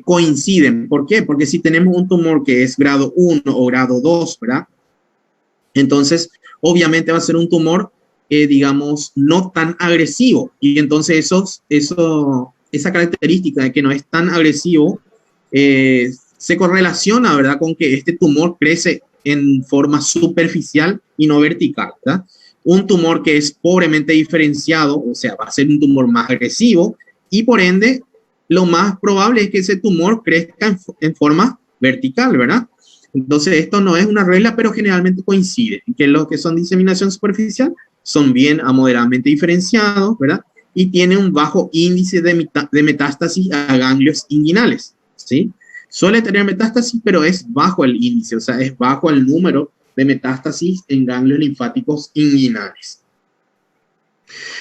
coinciden. ¿Por qué? Porque si tenemos un tumor que es grado 1 o grado 2, ¿verdad? Entonces, obviamente va a ser un tumor, digamos, no tan agresivo. Y entonces esa característica de que no es tan agresivo se correlaciona, ¿verdad?, con que este tumor crece en forma superficial y no vertical, ¿verdad? Un tumor que es pobremente diferenciado, o sea, va a ser un tumor más agresivo y por ende lo más probable es que ese tumor crezca en forma vertical, ¿verdad? Entonces esto no es una regla, pero generalmente coincide en que los que son diseminación superficial son bien a moderadamente diferenciados, ¿verdad? Y tienen un bajo índice de metástasis a ganglios inguinales, ¿sí? Suele tener metástasis, pero es bajo el índice, o sea, es bajo el número de metástasis en ganglios linfáticos inguinales.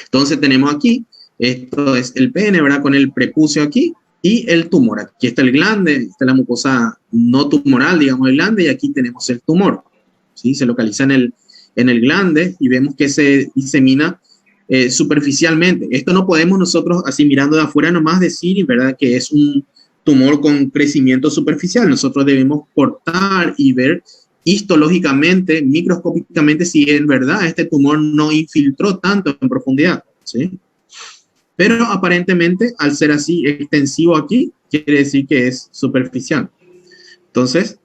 Entonces tenemos aquí, esto es el pene, ¿verdad? Con el prepucio aquí y el tumor. Aquí está el glande, está la mucosa no tumoral, digamos, el glande, y aquí tenemos el tumor, ¿sí? Se localiza en el glande y vemos que se disemina superficialmente. Esto no podemos nosotros, así mirando de afuera nomás, decir, ¿verdad?, que es un tumor con crecimiento superficial. Nosotros debemos cortar y ver histológicamente, microscópicamente, si en verdad este tumor no infiltró tanto en profundidad, ¿sí? Pero aparentemente, al ser así extensivo aquí, quiere decir que es superficial. Entonces,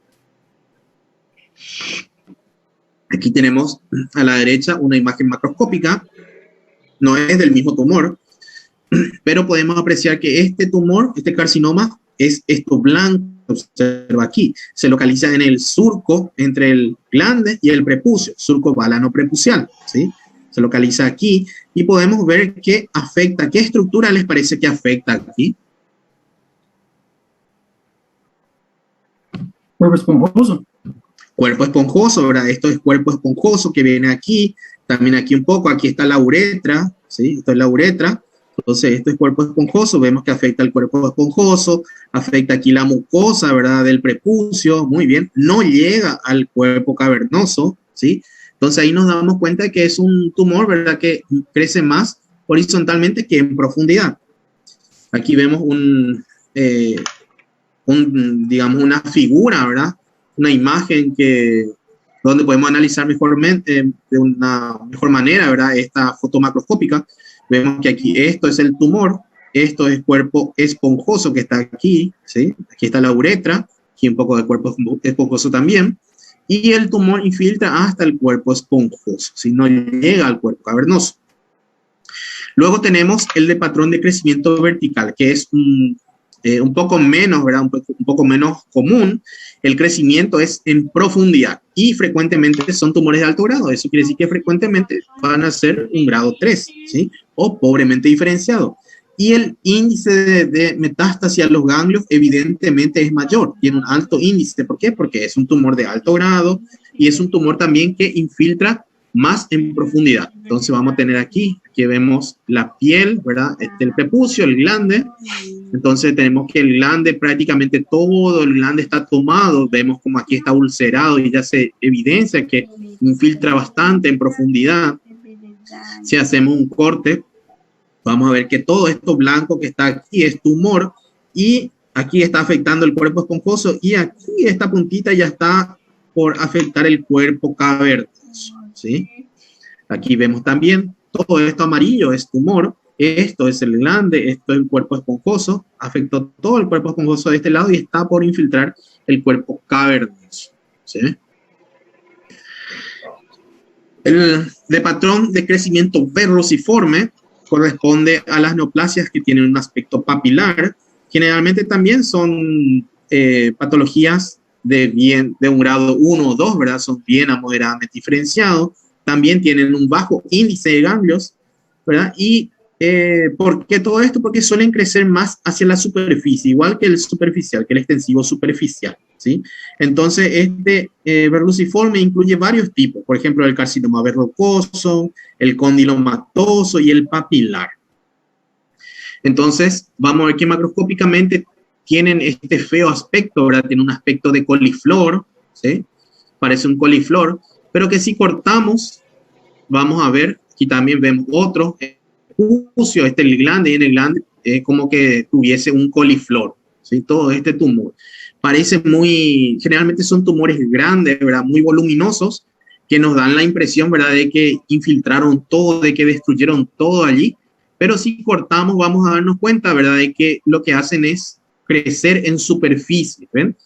aquí tenemos a la derecha una imagen macroscópica. No es del mismo tumor, pero podemos apreciar que este tumor, este carcinoma, es esto blanco, observa aquí, se localiza en el surco entre el glande y el prepucio, surco balano-prepucial, ¿sí? Se localiza aquí y podemos ver qué afecta, qué estructura les parece que afecta aquí. Cuerpo esponjoso. Cuerpo esponjoso, ¿verdad? Esto es cuerpo esponjoso que viene aquí, también aquí un poco, aquí está la uretra, ¿sí? Esto es la uretra. Entonces, esto es cuerpo esponjoso, vemos que afecta al cuerpo esponjoso, afecta aquí la mucosa, ¿verdad?, del prepucio, muy bien, no llega al cuerpo cavernoso, ¿sí? Entonces, ahí nos damos cuenta de que es un tumor, ¿verdad?, que crece más horizontalmente que en profundidad. Aquí vemos digamos, una figura, ¿verdad?, una imagen donde podemos analizar mejormente, de una mejor manera, ¿verdad?, esta foto macroscópica. Vemos que aquí esto es el tumor, esto es cuerpo esponjoso que está aquí, ¿sí? Aquí está la uretra, aquí un poco de cuerpo esponjoso también, y el tumor infiltra hasta el cuerpo esponjoso, ¿sí? No llega al cuerpo cavernoso. Luego tenemos el de patrón de crecimiento vertical, que es un poco menos, ¿verdad? Un poco menos común. El crecimiento es en profundidad y frecuentemente son tumores de alto grado. Eso quiere decir que frecuentemente van a ser un grado 3, ¿sí? O pobremente diferenciado. Y el índice de metástasis a los ganglios evidentemente es mayor, tiene un alto índice. ¿Por qué? Porque es un tumor de alto grado y es un tumor también que infiltra más en profundidad. Entonces vamos a tener aquí, que vemos la piel, ¿verdad? El prepucio, el glande. Entonces tenemos que el glande, prácticamente todo el glande está tomado. Vemos como aquí está ulcerado y ya se evidencia que infiltra bastante en profundidad. Si hacemos un corte, vamos a ver que todo esto blanco que está aquí es tumor y aquí está afectando el cuerpo esponjoso y aquí esta puntita ya está por afectar el cuerpo cavernoso, ¿sí? Aquí vemos también todo esto amarillo es tumor esto es el glande, esto es el cuerpo esponjoso, afectó todo el cuerpo esponjoso de este lado y está por infiltrar el cuerpo cavernoso, ¿sí? El de patrón de crecimiento verruciforme corresponde a las neoplasias que tienen un aspecto papilar. Generalmente también son patologías de un grado 1 o 2, ¿verdad? Son bien a moderadamente diferenciados. También tienen un bajo índice de ganglios, ¿verdad? Y ¿por qué todo esto? Porque suelen crecer más hacia la superficie, igual que el superficial, que el extensivo superficial, ¿sí? Entonces, este verruciforme incluye varios tipos, por ejemplo, el carcinoma verrucoso, el condilomatoso y el papilar. Entonces, vamos a ver que macroscópicamente tienen este feo aspecto, ¿verdad? Tiene un aspecto de coliflor, ¿sí? Parece un coliflor, pero que si cortamos, vamos a ver, aquí también vemos otro, este el glande, y en el glande es como que tuviese un coliflor, ¿sí? Todo este tumor. Parece muy, generalmente son tumores grandes, ¿verdad? Muy voluminosos, que nos dan la impresión, ¿verdad? De que infiltraron todo, de que destruyeron todo allí, pero si cortamos vamos a darnos cuenta, ¿verdad? De que lo que hacen es crecer en superficie, ¿ven?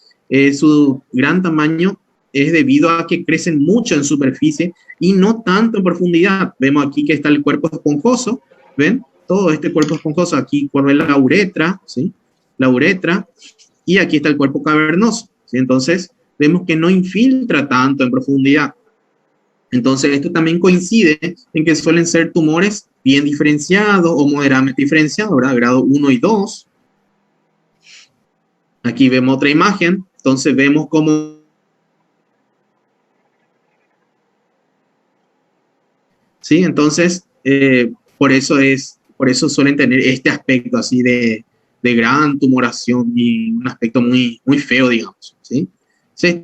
Su gran tamaño es debido a que crecen mucho en superficie y no tanto en profundidad. Vemos aquí que está el cuerpo esponjoso, ¿ven? Todo este cuerpo esponjoso, aquí corre la uretra, ¿sí? La uretra, y aquí está el cuerpo cavernoso, ¿sí? Entonces, vemos que no infiltra tanto en profundidad. Entonces, esto también coincide en que suelen ser tumores bien diferenciados o moderadamente diferenciados, ¿verdad? Grado 1 y 2. Aquí vemos otra imagen, entonces vemos cómo ¿sí? Entonces, por eso suelen tener este aspecto así de gran tumoración y un aspecto muy, muy feo, digamos, ¿sí? Sí.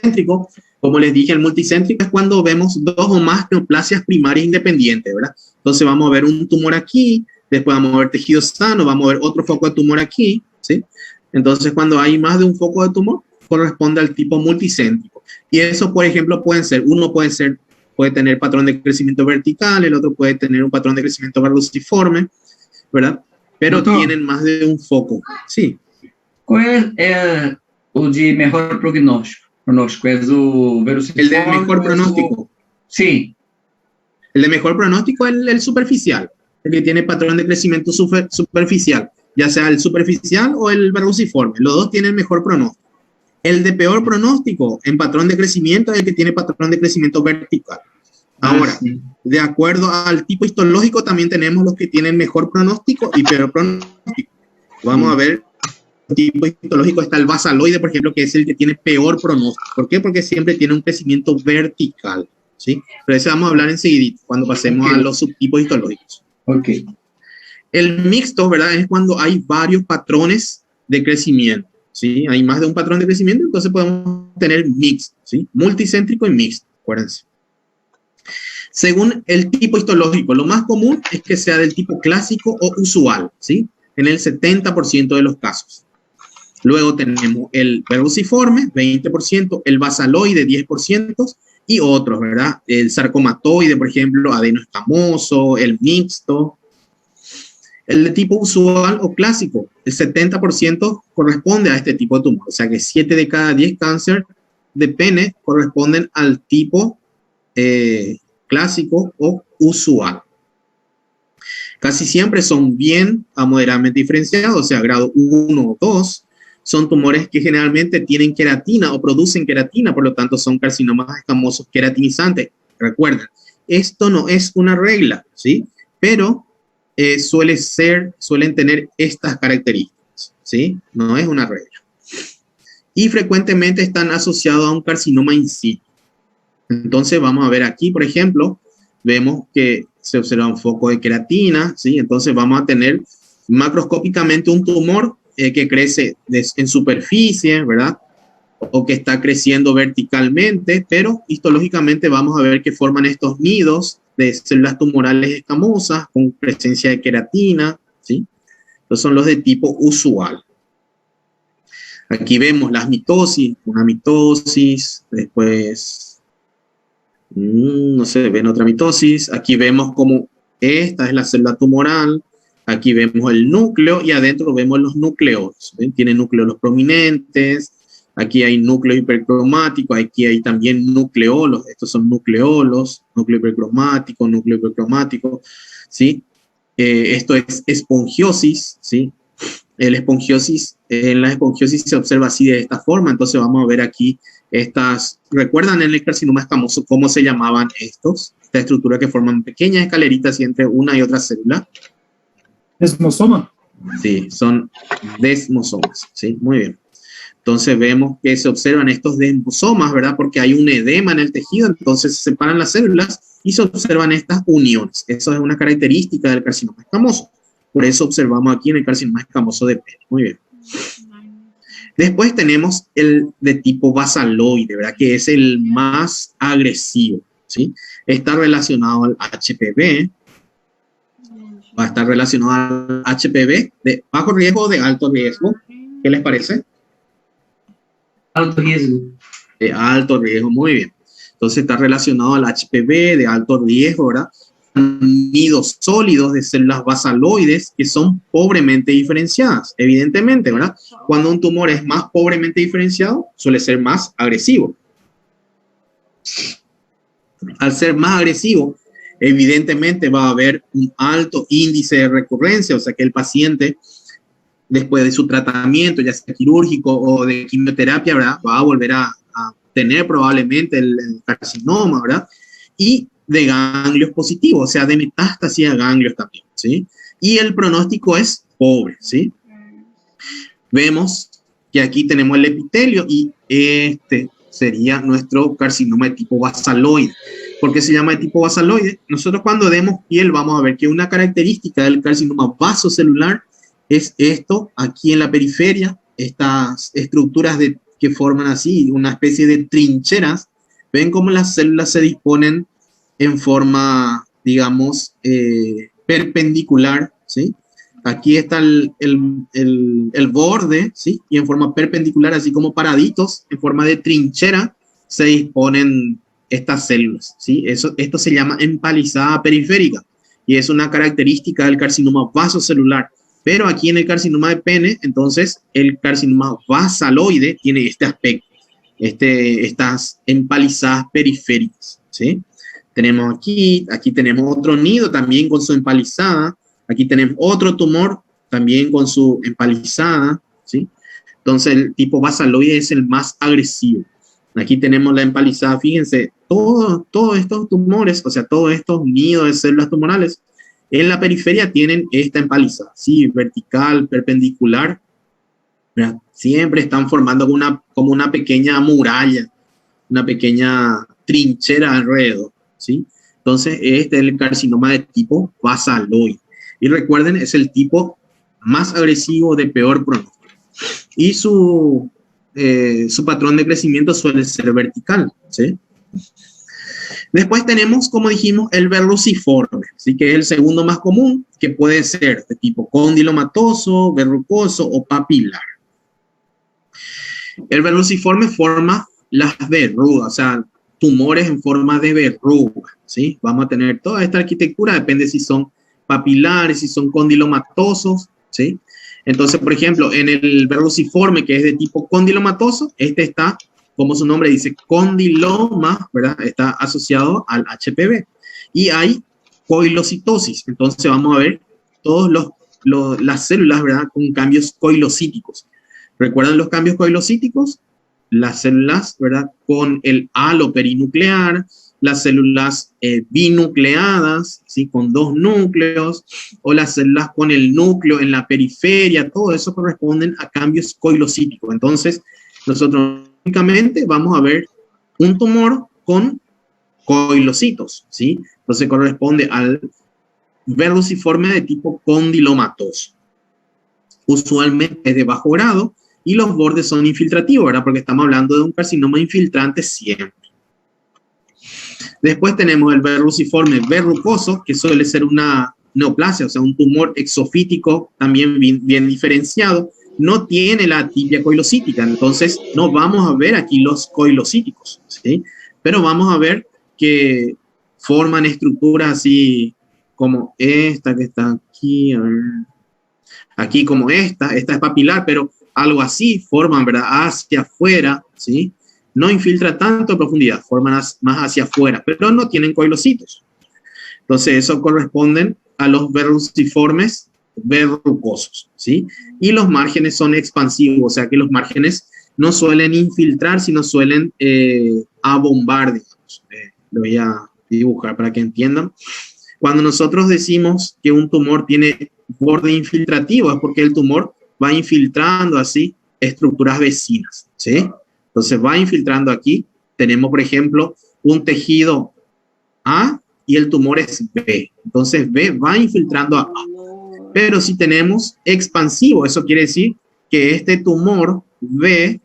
Multicéntrico, como les dije, el multicéntrico es cuando vemos dos o más neoplasias primarias independientes, ¿verdad? Entonces vamos a ver un tumor aquí, después vamos a ver tejido sano, vamos a ver otro foco de tumor aquí, ¿sí? Entonces cuando hay más de un foco de tumor, corresponde al tipo multicéntrico. Y eso, por ejemplo, puede tener patrón de crecimiento vertical, el otro puede tener un patrón de crecimiento verruciforme, ¿verdad? Pero Doutor, tienen más de un foco. Sí. qual é o de melhor prognóstico? ¿Es o El de veruciforme mejor o es o... pronóstico. Sí. El de mejor pronóstico es el superficial, el que tiene patrón de crecimiento superficial, ya sea el superficial o el verruciforme. Los dos tienen mejor pronóstico. El de peor pronóstico en patrón de crecimiento es el que tiene patrón de crecimiento vertical. Ahora, Sí. de acuerdo al tipo histológico, también tenemos los que tienen mejor pronóstico y peor pronóstico. Vamos a ver, el tipo histológico está el basaloide, por ejemplo, que es el que tiene peor pronóstico. ¿Por qué? Porque siempre tiene un crecimiento vertical, ¿sí? Pero eso vamos a hablar enseguida, cuando pasemos a los subtipos histológicos. Ok. El mixto, ¿verdad? Es cuando hay varios patrones de crecimiento, ¿sí? Hay más de un patrón de crecimiento, entonces podemos tener mixto, ¿sí? Multicéntrico y mixto, acuérdense. Según el tipo histológico, lo más común es que sea del tipo clásico o usual, ¿sí? En el 70% de los casos. Luego tenemos el verruciforme, 20%, el basaloide, 10%, y otros, ¿verdad? El sarcomatoide, por ejemplo, adenoescamoso, el mixto. El de tipo usual o clásico, el 70% corresponde a este tipo de tumor. O sea que 7 de cada 10 cáncer de pene corresponden al tipo clásico o usual. Casi siempre son bien a moderadamente diferenciados, o sea, grado 1 o 2. Son tumores que generalmente tienen queratina o producen queratina, por lo tanto son carcinomas escamosos queratinizantes. Recuerden, esto no es una regla, ¿sí? Pero suelen tener estas características, ¿sí? No es una regla. Y frecuentemente están asociados a un carcinoma in situ. Entonces vamos a ver aquí, por ejemplo, vemos que se observa un foco de queratina, ¿sí? Entonces vamos a tener macroscópicamente un tumor que crece en superficie, ¿verdad? O que está creciendo verticalmente, pero histológicamente vamos a ver que forman estos nidos de células tumorales escamosas con presencia de queratina, ¿sí? Estos son los de tipo usual. Aquí vemos las mitosis, una mitosis, después, no sé, ven otra mitosis. Aquí vemos como esta es la célula tumoral, aquí vemos el núcleo y adentro vemos los núcleos. ¿Ven? Tiene núcleos prominentes, aquí hay núcleo hipercromático, aquí hay también nucleolos, estos son nucleolos, núcleo hipercromático, ¿sí? Esto es espongiosis, ¿sí? En la espongiosis se observa así de esta forma, entonces vamos a ver aquí estas, ¿recuerdan en el carcinoma escamoso cómo se llamaban estos? Esta estructura que forman pequeñas escaleritas entre una y otra célula. Desmosoma. Sí, son desmosomas, ¿sí? Muy bien. Entonces vemos que se observan estos desmosomas, ¿verdad? Porque hay un edema en el tejido, entonces se separan las células y se observan estas uniones. Eso es una característica del carcinoma escamoso. Por eso observamos aquí en el carcinoma escamoso de pene. Muy bien. Después tenemos el de tipo basaloide, ¿verdad? Que es el más agresivo, ¿sí? Está relacionado al HPV. Va a estar relacionado al HPV de bajo riesgo o de alto riesgo. ¿Qué les parece? Alto riesgo. De alto riesgo, muy bien. Entonces está relacionado al HPV de alto riesgo, ¿verdad? Nidos sólidos de células basaloides que son pobremente diferenciadas, evidentemente, ¿verdad? Cuando un tumor es más pobremente diferenciado, suele ser más agresivo. Al ser más agresivo, evidentemente va a haber un alto índice de recurrencia, o sea que el paciente, después de su tratamiento, ya sea quirúrgico o de quimioterapia, ¿verdad? Va a volver a tener probablemente el carcinoma, ¿verdad? Y de ganglios positivos, o sea, de metástasis a ganglios también, ¿sí? Y el pronóstico es pobre, ¿sí? Vemos que aquí tenemos el epitelio y este sería nuestro carcinoma de tipo basaloide. ¿Por qué se llama de tipo basaloide? Nosotros cuando demos piel vamos a ver que una característica del carcinoma vasocelular es esto, aquí en la periferia, estas estructuras que forman así, una especie de trincheras. Ven cómo las células se disponen en forma, digamos, perpendicular, ¿sí? Aquí está el borde, ¿sí? Y en forma perpendicular, así como paraditos, en forma de trinchera, se disponen estas células, ¿sí? Esto se llama empalizada periférica y es una característica del carcinoma vasocelular. Pero aquí en el carcinoma de pene, entonces, el carcinoma basaloide tiene este aspecto, estas empalizadas periféricas, ¿sí? Tenemos aquí tenemos otro nido también con su empalizada, aquí tenemos otro tumor también con su empalizada, ¿sí? Entonces el tipo basaloide es el más agresivo. Aquí tenemos la empalizada, fíjense, todos estos tumores, o sea, todos estos nidos de células tumorales, en la periferia tienen esta empalizada, ¿sí? Vertical, perpendicular, ¿verdad? Siempre están formando como una pequeña muralla, una pequeña trinchera alrededor, ¿sí? Entonces, este es el carcinoma de tipo basaloide. Y recuerden, es el tipo más agresivo de peor pronóstico. Y su patrón de crecimiento suele ser vertical, ¿sí? Después tenemos, como dijimos, el verruciforme, ¿sí? Que es el segundo más común, que puede ser de tipo condilomatoso, verrucoso o papilar. El verruciforme forma las verrugas, o sea, tumores en forma de verruga, ¿sí? Vamos a tener toda esta arquitectura, depende si son papilares, si son condilomatosos, ¿sí? Entonces, por ejemplo, en el verruciforme, que es de tipo condilomatoso, este está, como su nombre dice, condiloma, ¿verdad? Está asociado al HPV. Y hay coilocitosis, entonces vamos a ver todas las células, ¿verdad? Con cambios coilocíticos. ¿Recuerdan los cambios coilocíticos? Las células, ¿verdad? Con el halo perinuclear, las células binucleadas, ¿sí? Con dos núcleos, o las células con el núcleo en la periferia, todo eso corresponden a cambios coilocíticos. Entonces, nosotros únicamente vamos a ver un tumor con coilocitos, ¿sí? Entonces corresponde al verruciforme de tipo condilomatoso. Usualmente es de bajo grado y los bordes son infiltrativos, ¿verdad? Porque estamos hablando de un carcinoma infiltrante siempre. Después tenemos el verruciforme verrucoso, que suele ser una neoplasia, o sea, un tumor exofítico también bien diferenciado. No tiene la atipia coilocítica, entonces no vamos a ver aquí los coilocíticos, ¿sí? Pero vamos a ver que forman estructuras así como esta que está aquí, a ver, aquí como esta es papilar, pero algo así forman, ¿verdad? Hacia afuera, ¿sí? No infiltra tanto a profundidad, forman más hacia afuera, pero no tienen coilocitos. Entonces, eso corresponden a los verruciformes verrucosos, ¿sí? Y los márgenes son expansivos, o sea que los márgenes no suelen infiltrar, sino suelen abombar, digamos. Lo voy a dibujar para que entiendan. Cuando nosotros decimos que un tumor tiene borde infiltrativo, es porque el tumor va infiltrando así estructuras vecinas, ¿sí? Entonces va infiltrando aquí. Tenemos, por ejemplo, un tejido A y el tumor es B. Entonces B va infiltrando a A. Pero si tenemos expansivo, eso quiere decir que este tumor B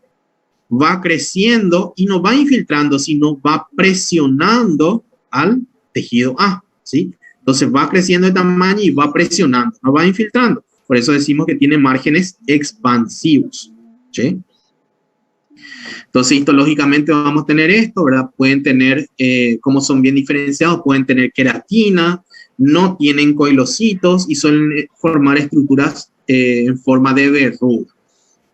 va creciendo y no va infiltrando, sino va presionando al tejido A, ¿sí? Entonces va creciendo de tamaño y va presionando, no va infiltrando. Por eso decimos que tiene márgenes expansivos, ¿sí? Entonces, histológicamente vamos a tener esto, ¿verdad? Pueden tener, como son bien diferenciados, pueden tener queratina, no tienen coilocitos y suelen formar estructuras en forma de verruga.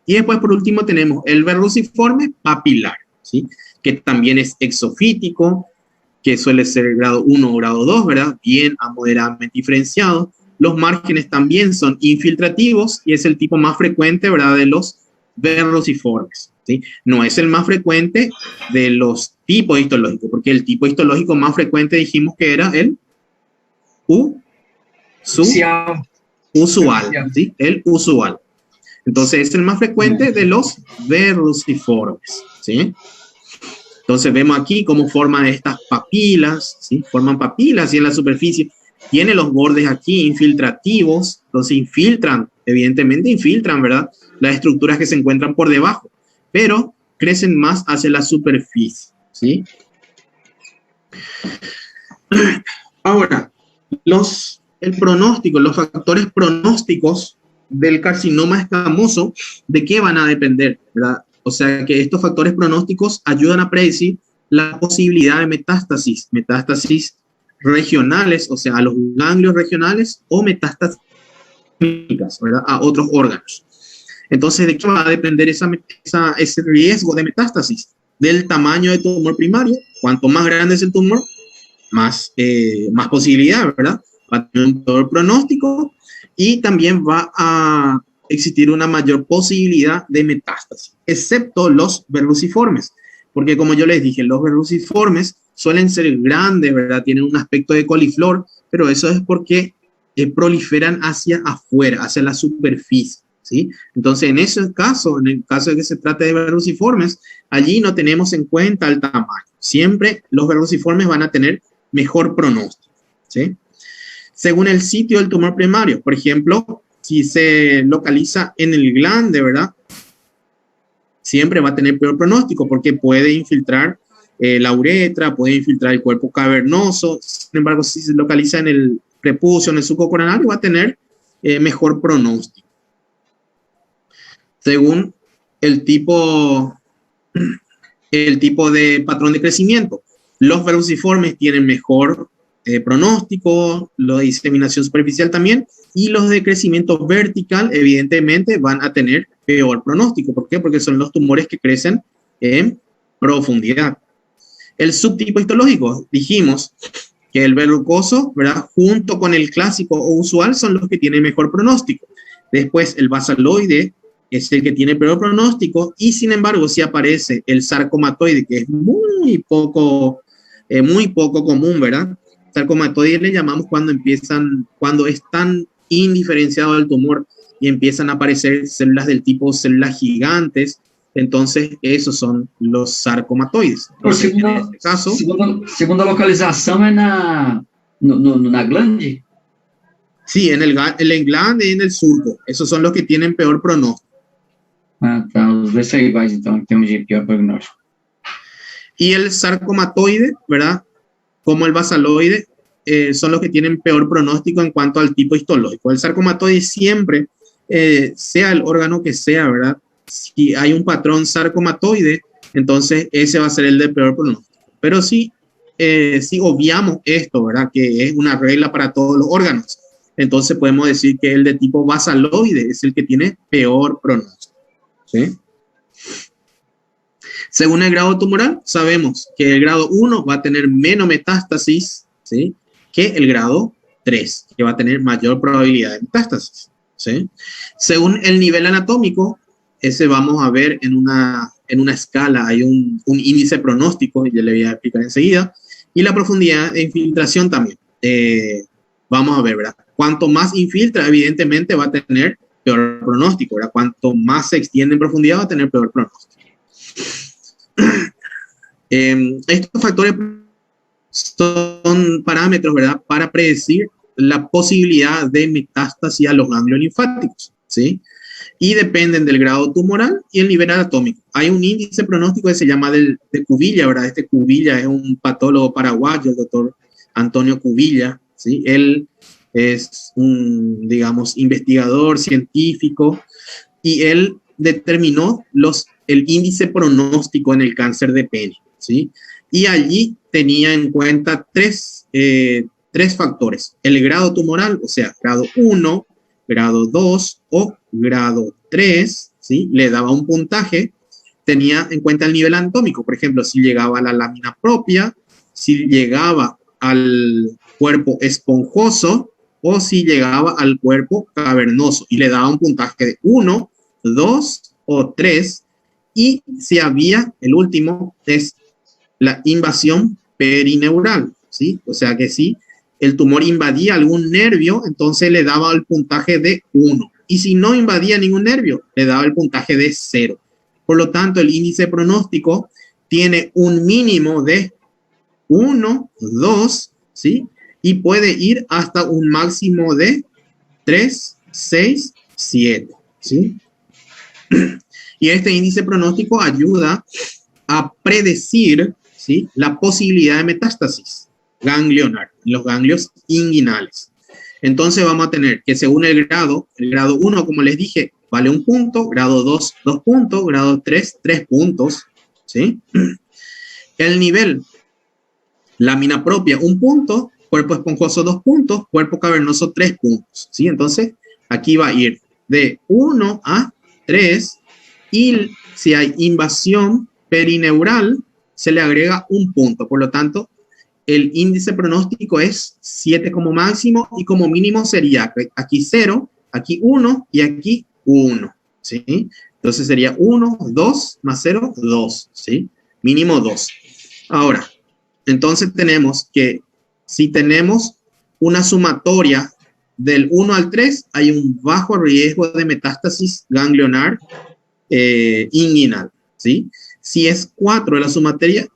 Y después, por último, tenemos el verruciforme papilar, ¿sí? Que también es exofítico, que suele ser grado 1 o grado 2, ¿verdad? Bien a moderadamente diferenciado. Los márgenes también son infiltrativos y es el tipo más frecuente, ¿verdad? De los verruciformes, ¿sí? No es el más frecuente de los tipos histológicos, porque el tipo histológico más frecuente dijimos que era el usual, ¿sí? El usual. Entonces es el más frecuente de los verruciformes, ¿sí? Entonces vemos aquí cómo forman estas papilas, ¿sí? Forman papilas y en la superficie tiene los bordes aquí infiltrativos, entonces infiltran, evidentemente infiltran, ¿verdad? Las estructuras que se encuentran por debajo, pero crecen más hacia la superficie, ¿sí? Ahora, el pronóstico, los factores pronósticos del carcinoma escamoso, ¿de qué van a depender, verdad? O sea que estos factores pronósticos ayudan a predecir la posibilidad de metástasis regionales, o sea, a los ganglios regionales o metástasis, ¿verdad? A otros órganos. Entonces, ¿de qué va a depender ese riesgo de metástasis? Del tamaño del tumor primario. Cuanto más grande es el tumor, más posibilidad, ¿verdad? Va a tener un peor pronóstico y también va a existir una mayor posibilidad de metástasis, excepto los verruciformes, porque como yo les dije, los verruciformes suelen ser grandes, ¿verdad? Tienen un aspecto de coliflor, pero eso es porque proliferan hacia afuera, hacia la superficie, ¿sí? Entonces, en el caso de que se trate de verruciformes, allí no tenemos en cuenta el tamaño. Siempre los verruciformes van a tener mejor pronóstico, ¿sí? Según el sitio del tumor primario, por ejemplo, si se localiza en el glande, ¿verdad? Siempre va a tener peor pronóstico porque puede infiltrar la uretra, puede infiltrar el cuerpo cavernoso. Sin embargo, si se localiza en el prepucio, en el suco coronario, va a tener mejor pronóstico. Según el tipo de patrón de crecimiento, los verruciformes tienen mejor pronóstico, lo de diseminación superficial también, y los de crecimiento vertical, evidentemente, van a tener peor pronóstico. ¿Por qué? Porque son los tumores que crecen en profundidad. El subtipo histológico, dijimos que el verrucoso, ¿verdad? Junto con el clásico o usual, son los que tienen mejor pronóstico. Después, el basaloide es el que tiene peor pronóstico, y sin embargo, si aparece el sarcomatoide, que es muy poco común, ¿verdad? Sarcomatoide le llamamos cuando es tan indiferenciado el tumor y empiezan a aparecer células del tipo células gigantes. Entonces, esos son los sarcomatoides. Entonces, Segunda localização é na glande? Sí, en el glande y en el surco. Esos son los que tienen peor pronóstico. Ah, tá. Os dois são iguais, então, em termos de pior prognóstico. Y el sarcomatoide, ¿verdad? Como el basaloide, son los que tienen peor pronóstico en cuanto al tipo histológico. El sarcomatoide siempre, sea el órgano que sea, ¿verdad? Si hay un patrón sarcomatoide, entonces ese va a ser el de peor pronóstico. Pero si obviamos esto, ¿verdad? Que es una regla para todos los órganos, entonces podemos decir que el de tipo basaloide es el que tiene peor pronóstico. ¿Sí? Según el grado tumoral, sabemos que el grado 1 va a tener menos metástasis, ¿sí?, que el grado 3, que va a tener mayor probabilidad de metástasis, ¿sí? Según el nivel anatómico, ese vamos a ver en una escala, hay un índice pronóstico, ya le voy a explicar enseguida, y la profundidad de infiltración también. Vamos a ver, ¿verdad? Cuanto más infiltra, evidentemente va a tener peor pronóstico, ¿verdad? Cuanto más se extiende en profundidad, va a tener peor pronóstico. Estos factores son parámetros, ¿verdad?, para predecir la posibilidad de metástasis a los ganglios linfáticos, ¿sí? Y dependen del grado tumoral y el nivel anatómico. Hay un índice pronóstico que se llama de Cubilla, ¿verdad? Este Cubilla es un patólogo paraguayo, el doctor Antonio Cubilla, ¿sí? Él es un, digamos, investigador científico y él determinó el índice pronóstico en el cáncer de pene, ¿sí? Y allí tenía en cuenta tres factores: el grado tumoral, o sea, grado 1, grado 2 o grado 3, ¿sí? Le daba un puntaje, tenía en cuenta el nivel anatómico, por ejemplo, si llegaba a la lámina propia, si llegaba al cuerpo esponjoso o si llegaba al cuerpo cavernoso, y le daba un puntaje de 1, 2 o 3, y si había, el último, es la invasión perineural, ¿sí? O sea que si el tumor invadía algún nervio, entonces le daba el puntaje de 1, y si no invadía ningún nervio, le daba el puntaje de 0. Por lo tanto, el índice pronóstico tiene un mínimo de 1, 2, ¿sí? Y puede ir hasta un máximo de 3, 6, 7, ¿sí? Y este índice pronóstico ayuda a predecir, ¿sí?, la posibilidad de metástasis ganglionar, los ganglios inguinales. Entonces vamos a tener que, según el grado 1, como les dije, vale 1 punto, grado 2, 2 puntos, grado 3, 3 puntos, ¿sí? El nivel, lámina propia, 1 punto, cuerpo esponjoso, 2 puntos, cuerpo cavernoso, 3 puntos, ¿sí? Entonces, aquí va a ir de 1 a 3, y si hay invasión perineural, se le agrega 1 punto. Por lo tanto, el índice pronóstico es 7 como máximo, y como mínimo sería aquí 0, aquí 1 y aquí 1, ¿sí? Entonces sería 1, 2 más 0, 2, ¿sí? Mínimo 2. Ahora, entonces tenemos que, si tenemos una sumatoria del 1 al 3, hay un bajo riesgo de metástasis ganglionar inguinal, ¿sí? Si es 4 la sumatoria,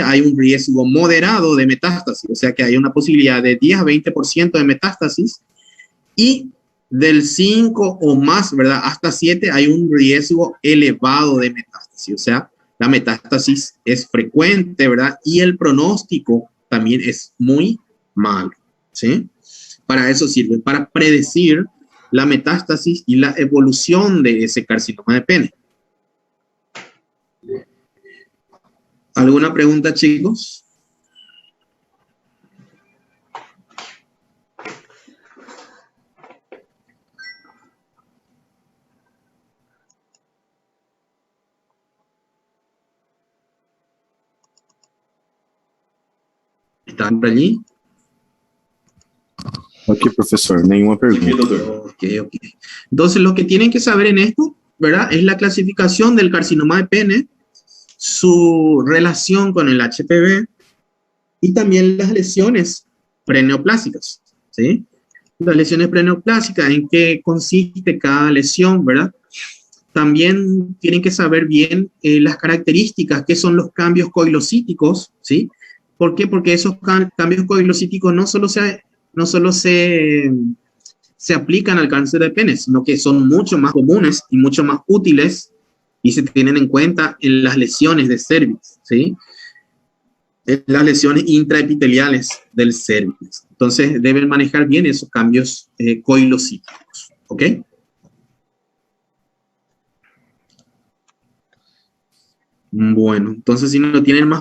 hay un riesgo moderado de metástasis, o sea que hay una posibilidad de 10 a 20% de metástasis, y del 5 o más, ¿verdad?, hasta 7 hay un riesgo elevado de metástasis, o sea, la metástasis es frecuente, ¿verdad? Y el pronóstico también es muy malo, ¿sí? Para eso sirve, para predecir la metástasis y la evolución de ese carcinoma de pene. ¿Alguna pregunta, chicos? ¿Están por allí? Ok, profesor, nenhuma pergunta. Ok. Entonces, lo que tienen que saber en esto, ¿verdad?, es la clasificación del carcinoma de pene, su relación con el HPV y también las lesiones preneoplásicas, ¿sí? Las lesiones preneoplásicas, en qué consiste cada lesión, ¿verdad? También tienen que saber bien las características, qué son los cambios coilocíticos, ¿sí? ¿Por qué? Porque esos cambios coilocíticos no solo se aplican al cáncer de pene, sino que son mucho más comunes y mucho más útiles y se tienen en cuenta en las lesiones de cervix, ¿sí? En las lesiones intraepiteliales del cervix. Entonces, deben manejar bien esos cambios coilocíticos, ¿ok? Bueno, entonces si no tienen más